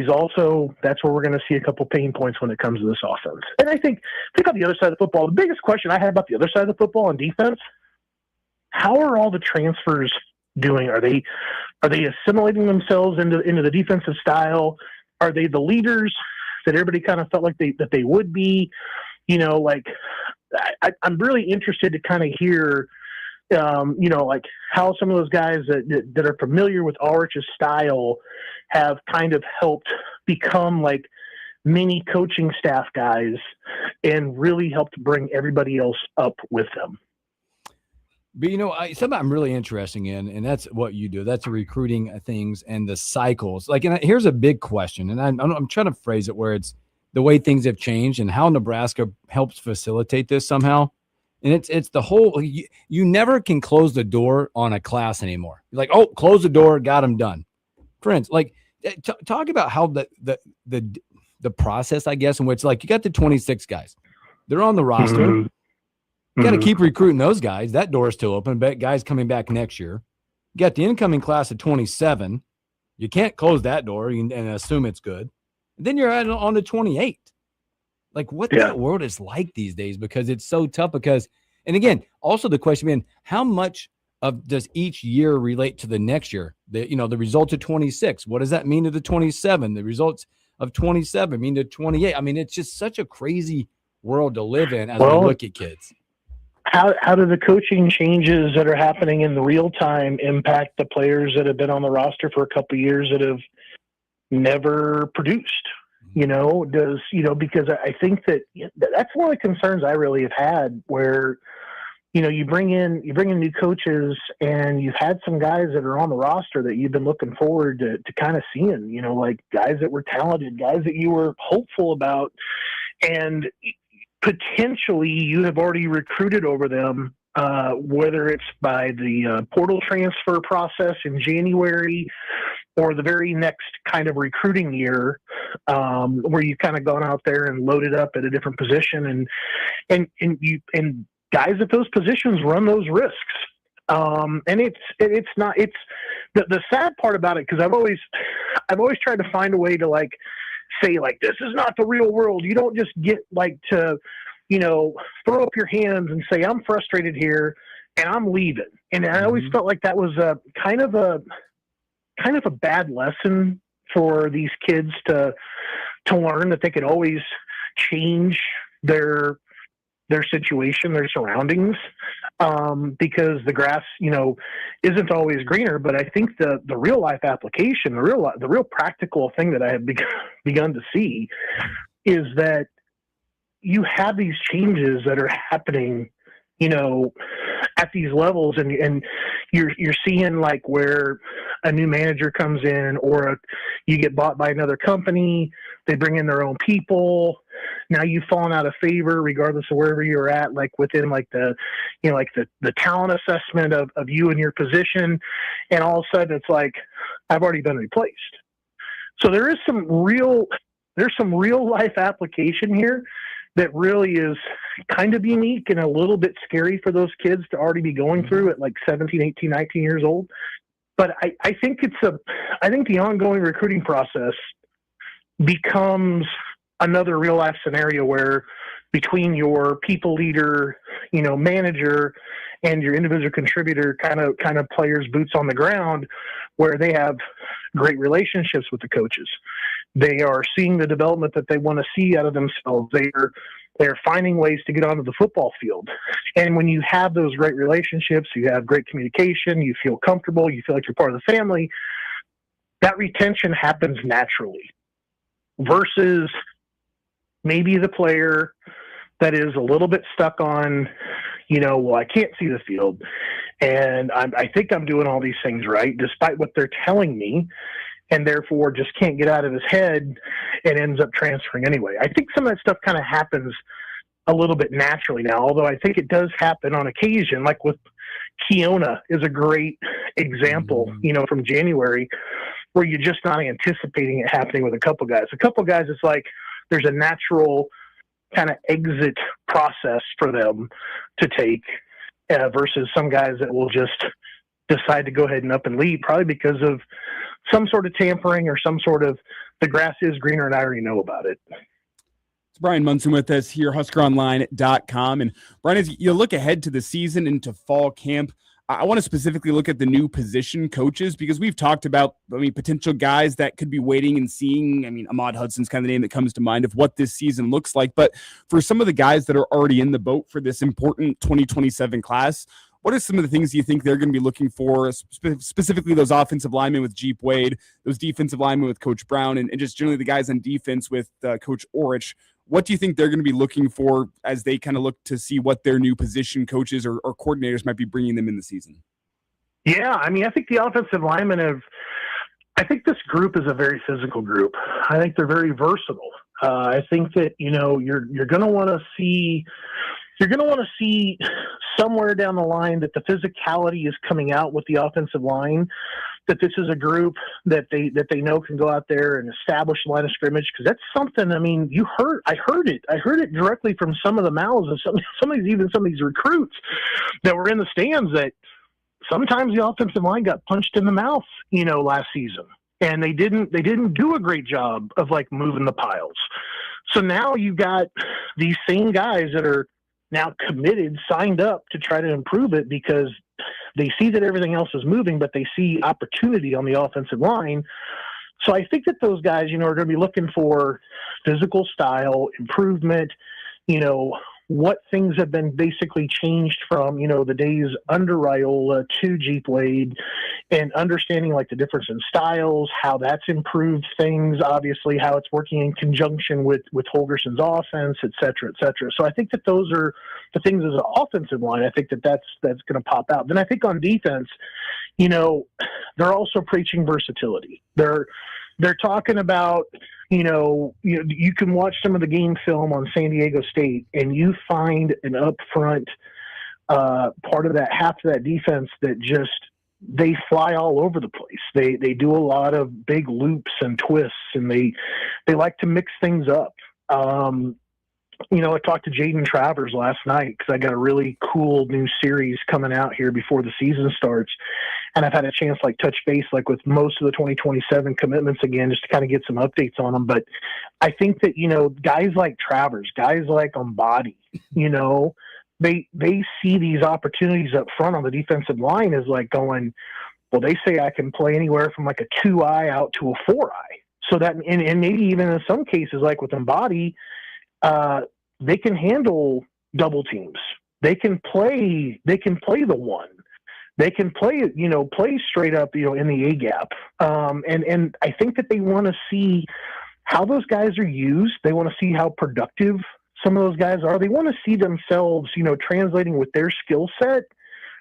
that's where we're going to see a couple pain points when it comes to this offense. And I think on the other side of the football, the biggest question I had about the other side of the football on defense, how are all the transfers doing? Are they assimilating themselves into the defensive style? Are they the leaders that everybody kind of felt like they would be? I'm really interested to kind of hear, like how some of those guys that are familiar with Ulrich's style have kind of helped become like mini coaching staff guys and really helped bring everybody else up with them. But something I'm really interested in, and that's what you do. That's the recruiting things and the cycles. And here's a big question, and I'm trying to phrase it where it's the way things have changed and how Nebraska helps facilitate this somehow. And it's the whole. You never can close the door on a class anymore. You're like, oh, close the door, got them done. Friends, talk about how the process, I guess, in which you got the 26 guys, they're on the roster. Mm-hmm. You got to keep recruiting those guys. That door is still open. But guys coming back next year. You got the incoming class of 27. You can't close that door and assume it's good. And then you're on to 28. That world is like these days, because it's so tough. And again, also the question being, how much does each year relate to the next year? The results of 26. What does that mean to the 27? The results of 27 mean to 28. I mean, it's just such a crazy world to live in as we look at kids. How do the coaching changes that are happening in the real time impact the players that have been on the roster for a couple of years that have never produced? Because I think that's one of the concerns I really have had, where you bring in new coaches and you've had some guys that are on the roster that you've been looking forward to kind of seeing, like guys that were talented, guys that you were hopeful about, and potentially you have already recruited over them, whether it's by the portal transfer process in January or the very next kind of recruiting year, where you've kind of gone out there and loaded up at a different position, and guys at those positions run those risks. And it's not the sad part about it, because I've always tried to find a way to say this is not the real world. You don't just get to throw up your hands and say, I'm frustrated here and I'm leaving. And I always felt like that was a kind of a bad lesson for these kids to learn, that they could always change their situation, their surroundings, because the grass, isn't always greener. But I think the real life application, the real practical thing that I have begun to see is that you have these changes that are happening, at these levels, and you're seeing where a new manager comes in, or you get bought by another company, they bring in their own people. Now you've fallen out of favor regardless of wherever you're at, within the talent assessment of you and your position. And all of a sudden it's I've already been replaced. So there's some real life application here that really is kind of unique and a little bit scary for those kids to already be going through at 17, 18, 19 years old. But I think the ongoing recruiting process becomes another real life scenario where between your people leader, manager, and your individual contributor kind of players, boots on the ground, where they have great relationships with the coaches. They are seeing the development that they want to see out of themselves. They're finding ways to get onto the football field. And when you have those great relationships, you have great communication, you feel comfortable, you feel like you're part of the family, that retention happens naturally. Versus maybe the player that is a little bit stuck on, I can't see the field, and I think I'm doing all these things right, despite what they're telling me, and therefore just can't get out of his head and ends up transferring anyway. I think some of that stuff kind of happens a little bit naturally now, although I think it does happen on occasion, like with Keona is a great example, from January, where you're just not anticipating it happening with a couple guys. A couple guys, it's like there's a natural kind of exit process for them to take versus some guys that will just decide to go ahead and up and lead, probably because of some sort of tampering or some sort of the grass is greener and I already know about it. It's Brian Munson with us here, HuskerOnline.com. And Brian, as you look ahead to the season into fall camp, I want to specifically look at the new position coaches because we've talked about, potential guys that could be waiting and seeing. Ahmad Hudson's kind of the name that comes to mind of what this season looks like. But for some of the guys that are already in the boat for this important 2027 class, what are some of the things you think they're going to be looking for, specifically those offensive linemen with Jeep Wade, those defensive linemen with Coach Brown, and just generally the guys on defense with Coach Orich? What do you think they're going to be looking for as they kind of look to see what their new position coaches or coordinators might be bringing them in the season? Yeah, I think the offensive linemen I think this group is a very physical group. I think they're very versatile. I think that, you're going to want to see – you're going to want to see somewhere down the line that the physicality is coming out with the offensive line, that this is a group that they know can go out there and establish line of scrimmage. Cause that's something, I heard it directly from some of the mouths of some of these recruits that were in the stands that sometimes the offensive line got punched in the mouth, last season. And they didn't do a great job of like moving the piles. So now you've got these same guys that are now committed, signed up to try to improve it because they see that everything else is moving, but they see opportunity on the offensive line. So I think that those guys, are going to be looking for physical style improvement, what things have been basically changed from, the days under Raiola to Jeep Wade, and understanding like the difference in styles, how that's improved things, obviously how it's working in conjunction with Holgerson's offense, et cetera, et cetera. So I think that those are the things as an offensive line. I think that's going to pop out. Then I think on defense, they're also preaching versatility. They're talking about, you can watch some of the game film on San Diego State and you find an upfront part of that, half of that defense that just, they fly all over the place. They do a lot of big loops and twists and they like to mix things up. I talked to Jaden Travers last night because I got a really cool new series coming out here before the season starts. And I've had a chance to touch base with most of the 2027 commitments again, just to kind of get some updates on them. But I think that, guys like Travers, guys like Umbadi, they see these opportunities up front on the defensive line as going, well, they say I can play anywhere from a 2-eye out to a 4-eye. So that, and maybe even in some cases, like with Umbadi, they can handle double teams. They can play the one. They can play straight up, in the A gap. And I think that they want to see how those guys are used. They want to see how productive some of those guys are. They want to see themselves, translating with their skill set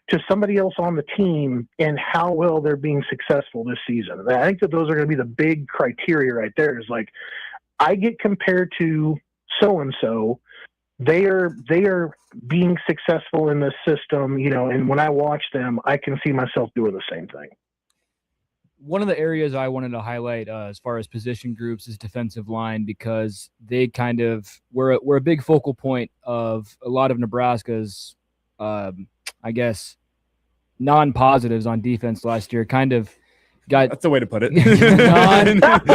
to somebody else on the team and how well they're being successful this season. And I think that those are going to be the big criteria right there is I get compared to so-and-so, they are being successful in this system, and when I watch them, I can see myself doing the same thing. One of the areas I wanted to highlight as far as position groups is defensive line, because they kind of were a big focal point of a lot of Nebraska's, non-positives on defense last year. Kind of got that's the way to put it.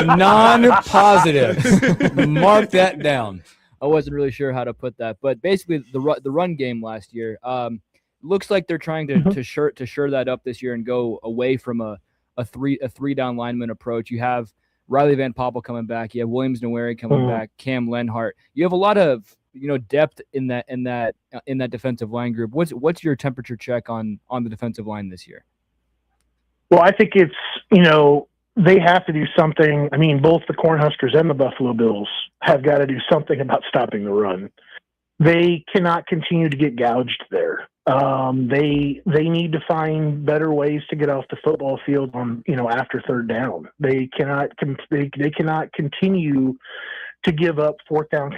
non-positives. Mark that down. I wasn't really sure how to put that, but basically the run game last year looks like they're trying to shore that up this year and go away from a three down lineman approach. You have Riley Van Poppel coming back. You have Williams Nwaneri coming back. Cam Lenhart. You have a lot of depth in that defensive line group. What's your temperature check on the defensive line this year? Well, I think it's they have to do something. I mean, both the Cornhuskers and the Buffalo Bills have got to do something about stopping the run. They cannot continue to get gouged there. They need to find better ways to get off the football field on after third down. They cannot continue to give up third down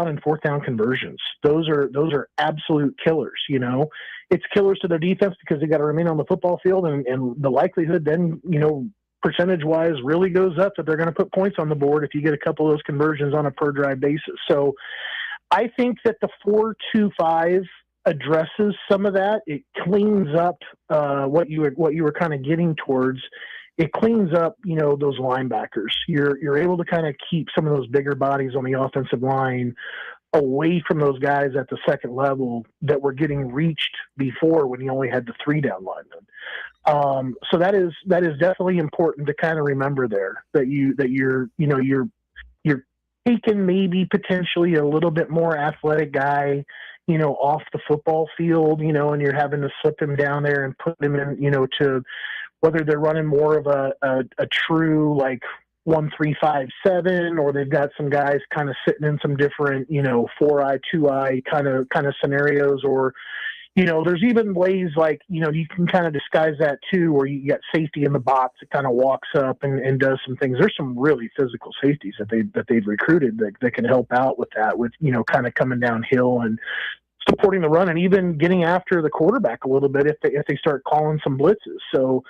and fourth down conversions. Those are absolute killers. It's killers to their defense because they got to remain on the football field, and the likelihood then, percentage wise really goes up that they're going to put points on the board if you get a couple of those conversions on a per drive basis. So I think that the 4-2-5 addresses some of that. It cleans up what you were kind of getting towards. It cleans up, those linebackers. You're able to kind of keep some of those bigger bodies on the offensive line away from those guys at the second level that were getting reached before when you only had the 3-down linemen. So that is definitely important to kind of remember there, that you're taking maybe potentially a little bit more athletic guy, off the football field, and you're having to slip him down there and put him in, to whether they're running more of a true like 1-3-5-7, or they've got some guys kind of sitting in some different, 4-eye, 2-eye kind of scenarios, or, there's even ways like, you can kind of disguise that too, where you got safety in the box that kind of walks up and does some things. There's some really physical safeties that they've recruited that can help out with that, with, kind of coming downhill and supporting the run and even getting after the quarterback a little bit if they start calling some blitzes. So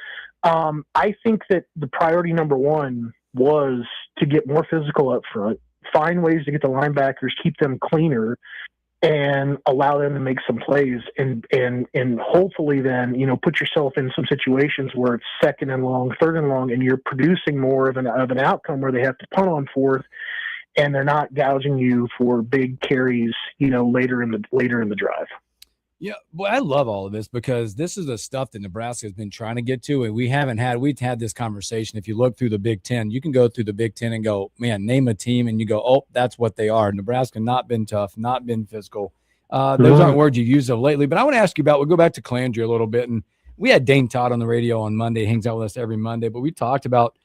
I think that the priority number one was to get more physical up front, find ways to get the linebackers, keep them cleaner, and allow them to make some plays, and hopefully then, put yourself in some situations where it's second and long, third and long, and you're producing more of an outcome where they have to punt on fourth, and they're not gouging you for big carries, later in the drive. Yeah, well, I love all of this because this is the stuff that Nebraska has been trying to get to, and we've had this conversation. If you look through the Big Ten, you can go through the Big Ten and go, man, name a team, and you go, oh, that's what they are. Nebraska not been tough, not been physical. Those aren't words you've used of lately, but I want to ask you about, we'll go back to Calandria a little bit, and we had Dane Todd on the radio on Monday, hangs out with us every Monday, but we talked about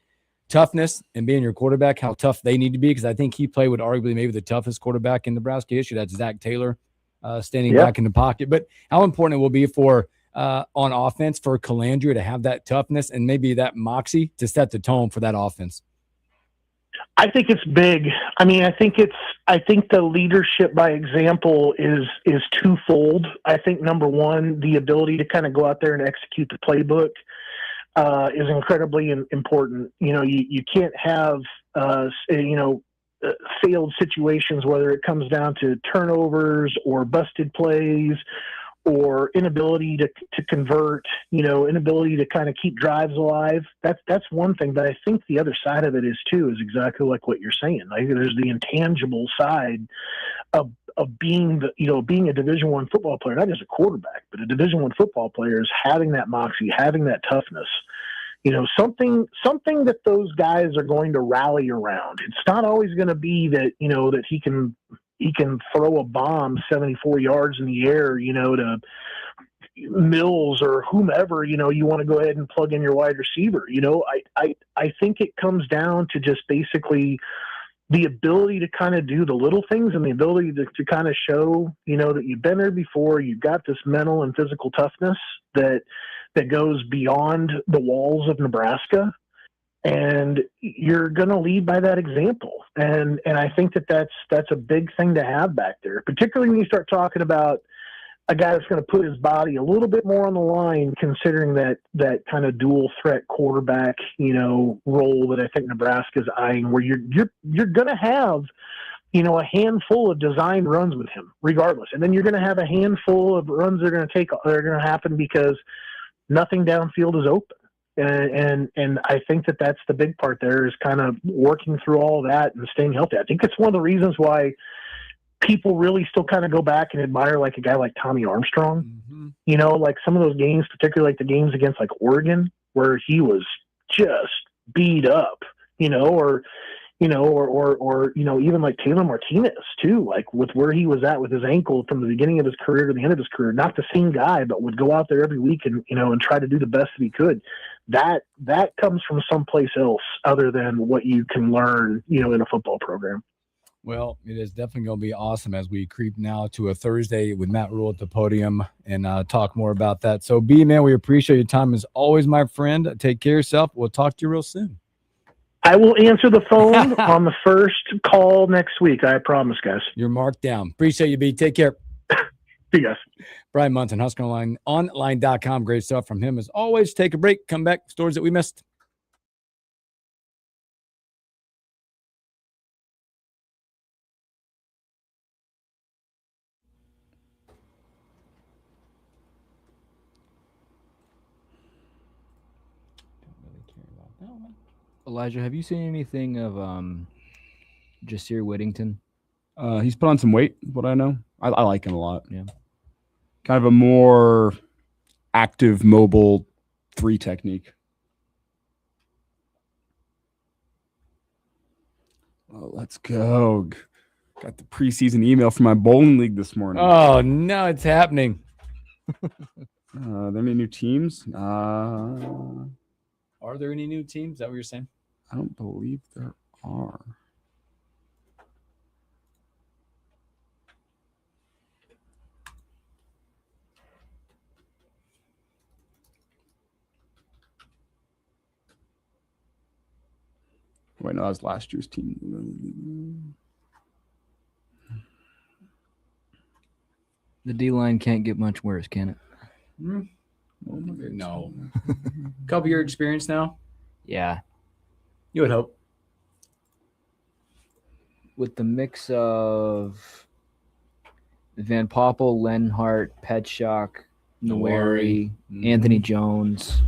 toughness and being your quarterback, how tough they need to be, because I think he played with arguably maybe the toughest quarterback in Nebraska history. That's Zach Taylor. Standing back in the pocket, but how important it will be for on offense for Calandria to have that toughness and maybe that moxie to set the tone for that offense. I think it's big. I mean, I think the leadership by example is twofold. I think number one, the ability to kind of go out there and execute the playbook is incredibly important. You can't have failed situations, whether it comes down to turnovers or busted plays or inability to convert, inability to kind of keep drives alive. That's one thing. But I think the other side of it is exactly like what you're saying. Like, there's the intangible side of being being a Division I football player, not just a quarterback, but a Division I football player, is having that moxie, having that toughness. Something that those guys are going to rally around. It's not always going to be that, that he can throw a bomb 74 yards in the air, to Mills or whomever, you want to go ahead and plug in your wide receiver. I think it comes down to just basically the ability to kind of do the little things and the ability to kind of show, that you've been there before. You've got this mental and physical toughness that goes beyond the walls of Nebraska, and you're going to lead by that example. And I think that's a big thing to have back there, particularly when you start talking about a guy that's going to put his body a little bit more on the line, considering that kind of dual threat quarterback, role that I think Nebraska's eyeing, where you're going to have, a handful of designed runs with him regardless. And then you're going to have a handful of runs that are going to happen because nothing downfield is open. And I think that's the big part there, is kind of working through all of that and staying healthy. I think it's one of the reasons why people really still kind of go back and admire like a guy like Tommy Armstrong. Mm-hmm. Like some of those games, particularly like the games against like Oregon, where he was just beat up, or even like Taylor Martinez too, like with where he was at with his ankle from the beginning of his career to the end of his career. Not the same guy, but would go out there every week and try to do the best that he could. That comes from someplace else other than what you can learn, in a football program. Well, it is definitely going to be awesome as we creep now to a Thursday with Matt Rule at the podium and talk more about that. So, B, man, we appreciate your time as always, my friend. Take care of yourself. We'll talk to you real soon. I will answer the phone on the first call next week. I promise, guys. You're marked down. Appreciate you, B. Take care. See you guys. Brian Munson, Husker Online.com. Great stuff from him as always. Take a break. Come back. Stories that we missed. Elijah, have you seen anything of Jasir Whittington? He's put on some weight, what I know. I like him a lot. Yeah. Kind of a more active, mobile 3 technique. Oh, let's go. Got the preseason email from my bowling league this morning. Oh, no, it's happening. Are there any new teams? Are there any new teams? Is that what you're saying? I don't believe there are. Wait, no, that was last year's team. The D-line can't get much worse, can it? No. Couple year experience now? Yeah. You would hope. With the mix of Van Poppel, Lenhart, Petschok, Nowari, Anthony Jones.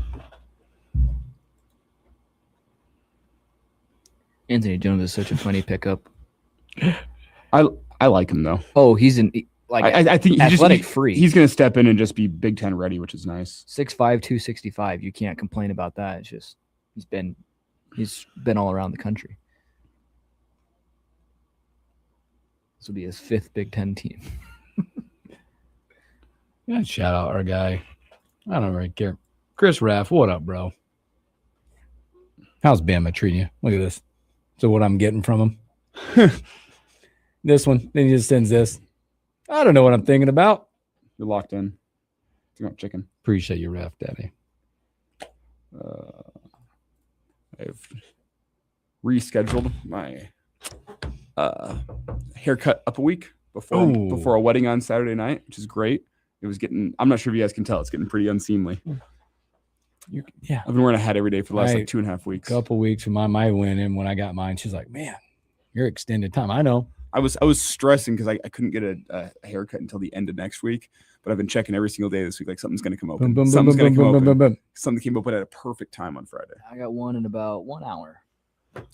Anthony Jones is such a funny pickup. I like him though. Oh, he's I think he's athletic just free. He's going to step in and just be Big Ten ready, which is nice. 6'5", 265. You can't complain about that. It's just he's been all around the country. This will be his 5th Big Ten team. Yeah, shout out our guy. I don't really care. Chris Raff, what up, bro? How's Bama treating you? Look at this. So what I'm getting from him. This one. Then he just sends this. I don't know what I'm thinking about. You're locked in. You want chicken? Appreciate you, Ref, Daddy. I've rescheduled my haircut up a week before a wedding on Saturday night, which is great. It was getting. I'm not sure if you guys can tell. It's getting pretty unseemly. Yeah, I've been wearing a hat every day for the last 2.5 weeks. Couple weeks. My went in when I got mine. She's like, "Man, you're extended time." I know. I was stressing because I couldn't get a haircut until the end of next week, but I've been checking every single day this week. Like something's going to come open. Something came open at a perfect time on Friday. I got one in about 1 hour.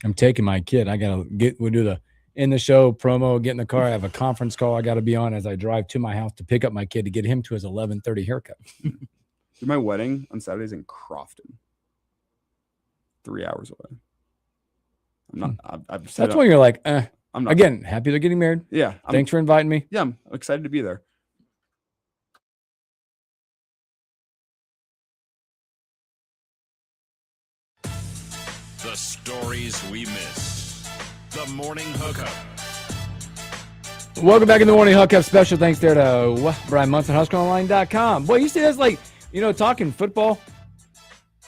I'm taking my kid. I gotta we'll do the in the show promo. Get in the car. I have a conference call I got to be on as I drive to my house to pick up my kid to get him to his 11:30 haircut. My wedding on Saturdays in Crofton, 3 hours away. I'm not. I've That's when you're like, I'm not. Again, happy they're getting married. Yeah. Thanks for inviting me. Yeah, I'm excited to be there. The stories we miss. The Morning Hookup. Welcome back in the Morning Hookup. Special thanks there to Brian Munson, HuskerOnline.com. Boy, you see this, like, talking football.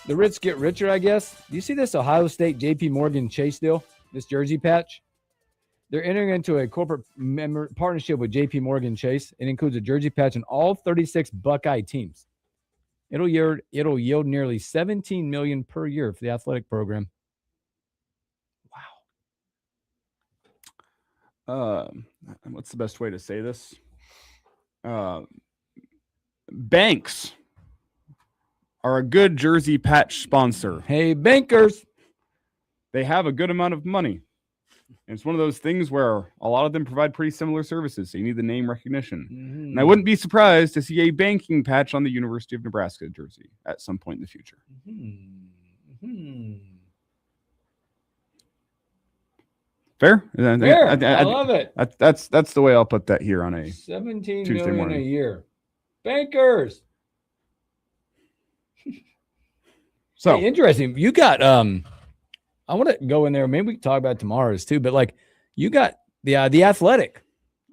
The rich get richer, I guess. Do you see this Ohio State JP Morgan Chase deal? This jersey patch? They're entering into a corporate partnership with JP Morgan Chase. It includes a jersey patch in all 36 Buckeye teams. It'll yield nearly $17 million per year for the athletic program. What's the best way to say this? Banks are a good jersey patch sponsor. Hey, bankers. They have a good amount of money. And it's one of those things where a lot of them provide pretty similar services, so you need the name recognition. Mm-hmm. And I wouldn't be surprised to see a banking patch on the University of Nebraska jersey at some point in the future. Mm-hmm. Fair? Fair. I love it. That's the way I'll put that here on a $17 Tuesday million morning. a year. Bankers. So hey, interesting. You got I want to go in there. Maybe we can talk about tomorrow's too, but like you got the Athletic.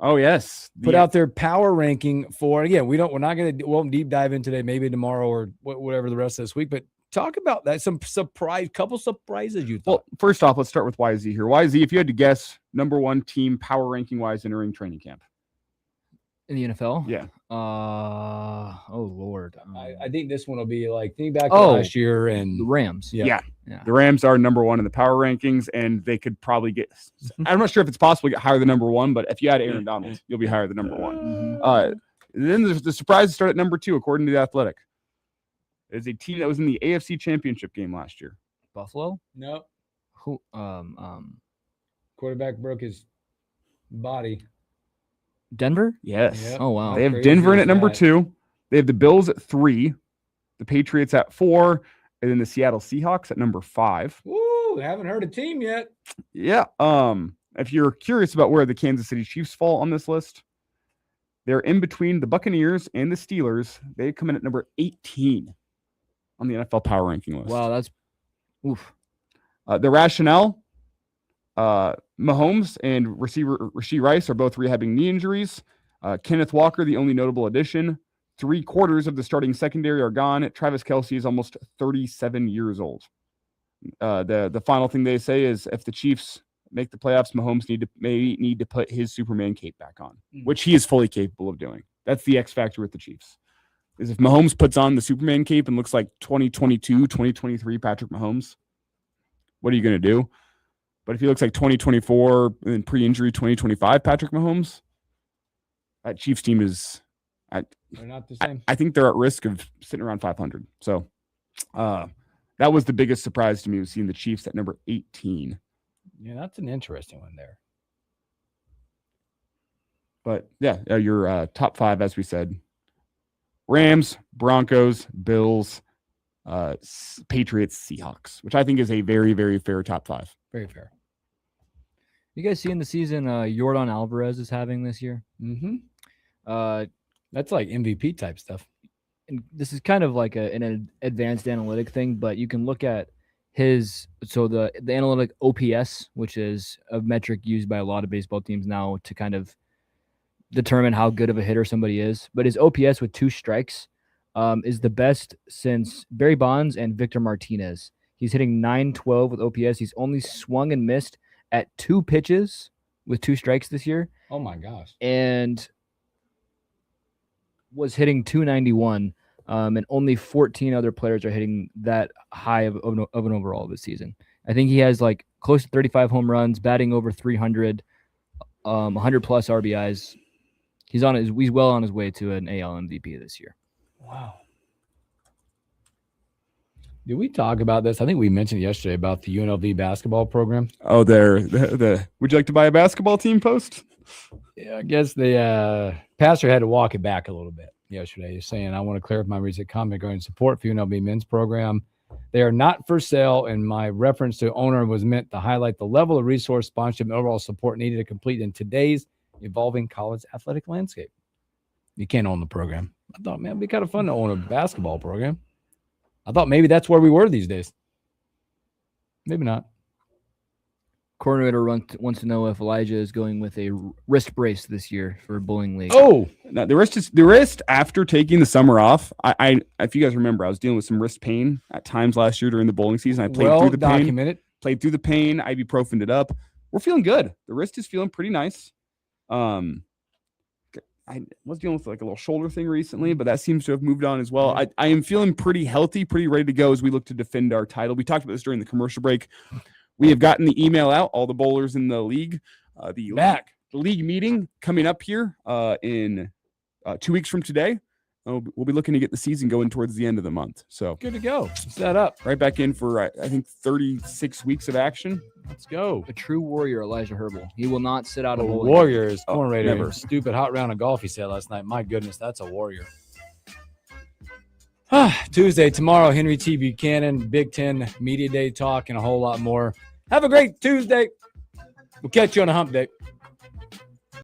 Oh yes, put out their power ranking for, again, we're not going to, won't deep dive in today, maybe tomorrow or whatever the rest of this week, but talk about that. Some couple surprises you thought. Well, first off, let's start with YZ here. YZ, if you had to guess, number one team power ranking wise entering training camp in the NFL. Yeah. Oh Lord. I think this one will be like think back to last year and the Rams. Yeah. The Rams are number one in the power rankings, and they could probably get. I'm not sure if it's possible to get higher than number one, but if you had Aaron Donald, you'll be higher than number one. Then the surprises start at number two, according to The Athletic. It's a team that was in the AFC Championship game last year. Buffalo? No. Who? Quarterback broke his body. Denver? Yes. Yep. Oh wow. They have Denver in at number 2. They have the Bills at 3, the Patriots at 4, and then the Seattle Seahawks at number 5. Woo! Haven't heard a team yet. Yeah. If you're curious about where the Kansas City Chiefs fall on this list, they're in between the Buccaneers and the Steelers. They come in at number 18 on the NFL power ranking list. Wow, that's oof. The rationale, Mahomes and receiver Rashee Rice are both rehabbing knee injuries. Kenneth Walker, the only notable addition. 3/4 of the starting secondary are gone. Travis Kelce is almost 37 years old. The final thing they say is if the Chiefs make the playoffs, Mahomes may need to put his Superman cape back on, which he is fully capable of doing. That's the X factor with the Chiefs. Is if Mahomes puts on the Superman cape and looks like 2022, 2023 Patrick Mahomes, what are you going to do? But if he looks like 2024 and pre-injury 2025 Patrick Mahomes, that Chiefs team is they're not the same. I think they're at risk of sitting around 500. So that was the biggest surprise to me, was seeing the Chiefs at number 18. Yeah, that's an interesting one there. But yeah, your top 5, as we said: Rams, Broncos, Bills, Patriots, Seahawks, which I think is a very, very fair top 5. Very fair. You guys see in the season Yordan Alvarez is having this year? Mm-hmm. That's like MVP type stuff. And this is kind of like an advanced analytic thing, but you can look at the analytic OPS, which is a metric used by a lot of baseball teams now to kind of determine how good of a hitter somebody is. But his OPS with 2 strikes is the best since Barry Bonds and Victor Martinez. He's hitting .912 with OPS. He's only swung and missed at 2 pitches with 2 strikes this year. Oh my gosh. And was hitting .291. And only 14 other players are hitting that high of an overall this season. I think he has like close to 35 home runs, batting over 300, 100 plus RBIs. He's well on his way to an AL MVP this year. Wow. Did we talk about this? I think we mentioned yesterday about the UNLV basketball program. Oh, the would you like to buy a basketball team post? Yeah, I guess the pastor had to walk it back a little bit yesterday. He's saying, I want to clarify my recent comment regarding support for UNLV men's program. They are not for sale, and my reference to owner was meant to highlight the level of resource, sponsorship, and overall support needed to complete in today's evolving college athletic landscape. You can't own the program. I thought, man, it'd be kind of fun to own a basketball program. I thought maybe that's where we were these days. Maybe not. Coordinator wants to know if Elijah is going with a wrist brace this year for bowling league. Oh, no, the wrist after taking the summer off. I if you guys remember, I was dealing with some wrist pain at times last year during the bowling season. I played through the pain. Played through the pain. Ibuprofened it up. We're feeling good. The wrist is feeling pretty nice. I was dealing with like a little shoulder thing recently, but that seems to have moved on as well. I am feeling pretty healthy, pretty ready to go as we look to defend our title. We talked about this during the commercial break. We have gotten the email out, all the bowlers in the league. The league meeting coming up here in 2 weeks from today. We'll be looking to get the season going towards the end of the month. So good to go. Set up. Right back in for, I think, 36 weeks of action. Let's go. A true warrior, Elijah Herbal. He will not sit out a bowling. Warrior is corn raider. Never. Stupid hot round of golf he said last night. My goodness, that's a warrior. Tuesday, tomorrow, Henry T. Buchanan, Big Ten Media Day talk, and a whole lot more. Have a great Tuesday. We'll catch you on a hump day.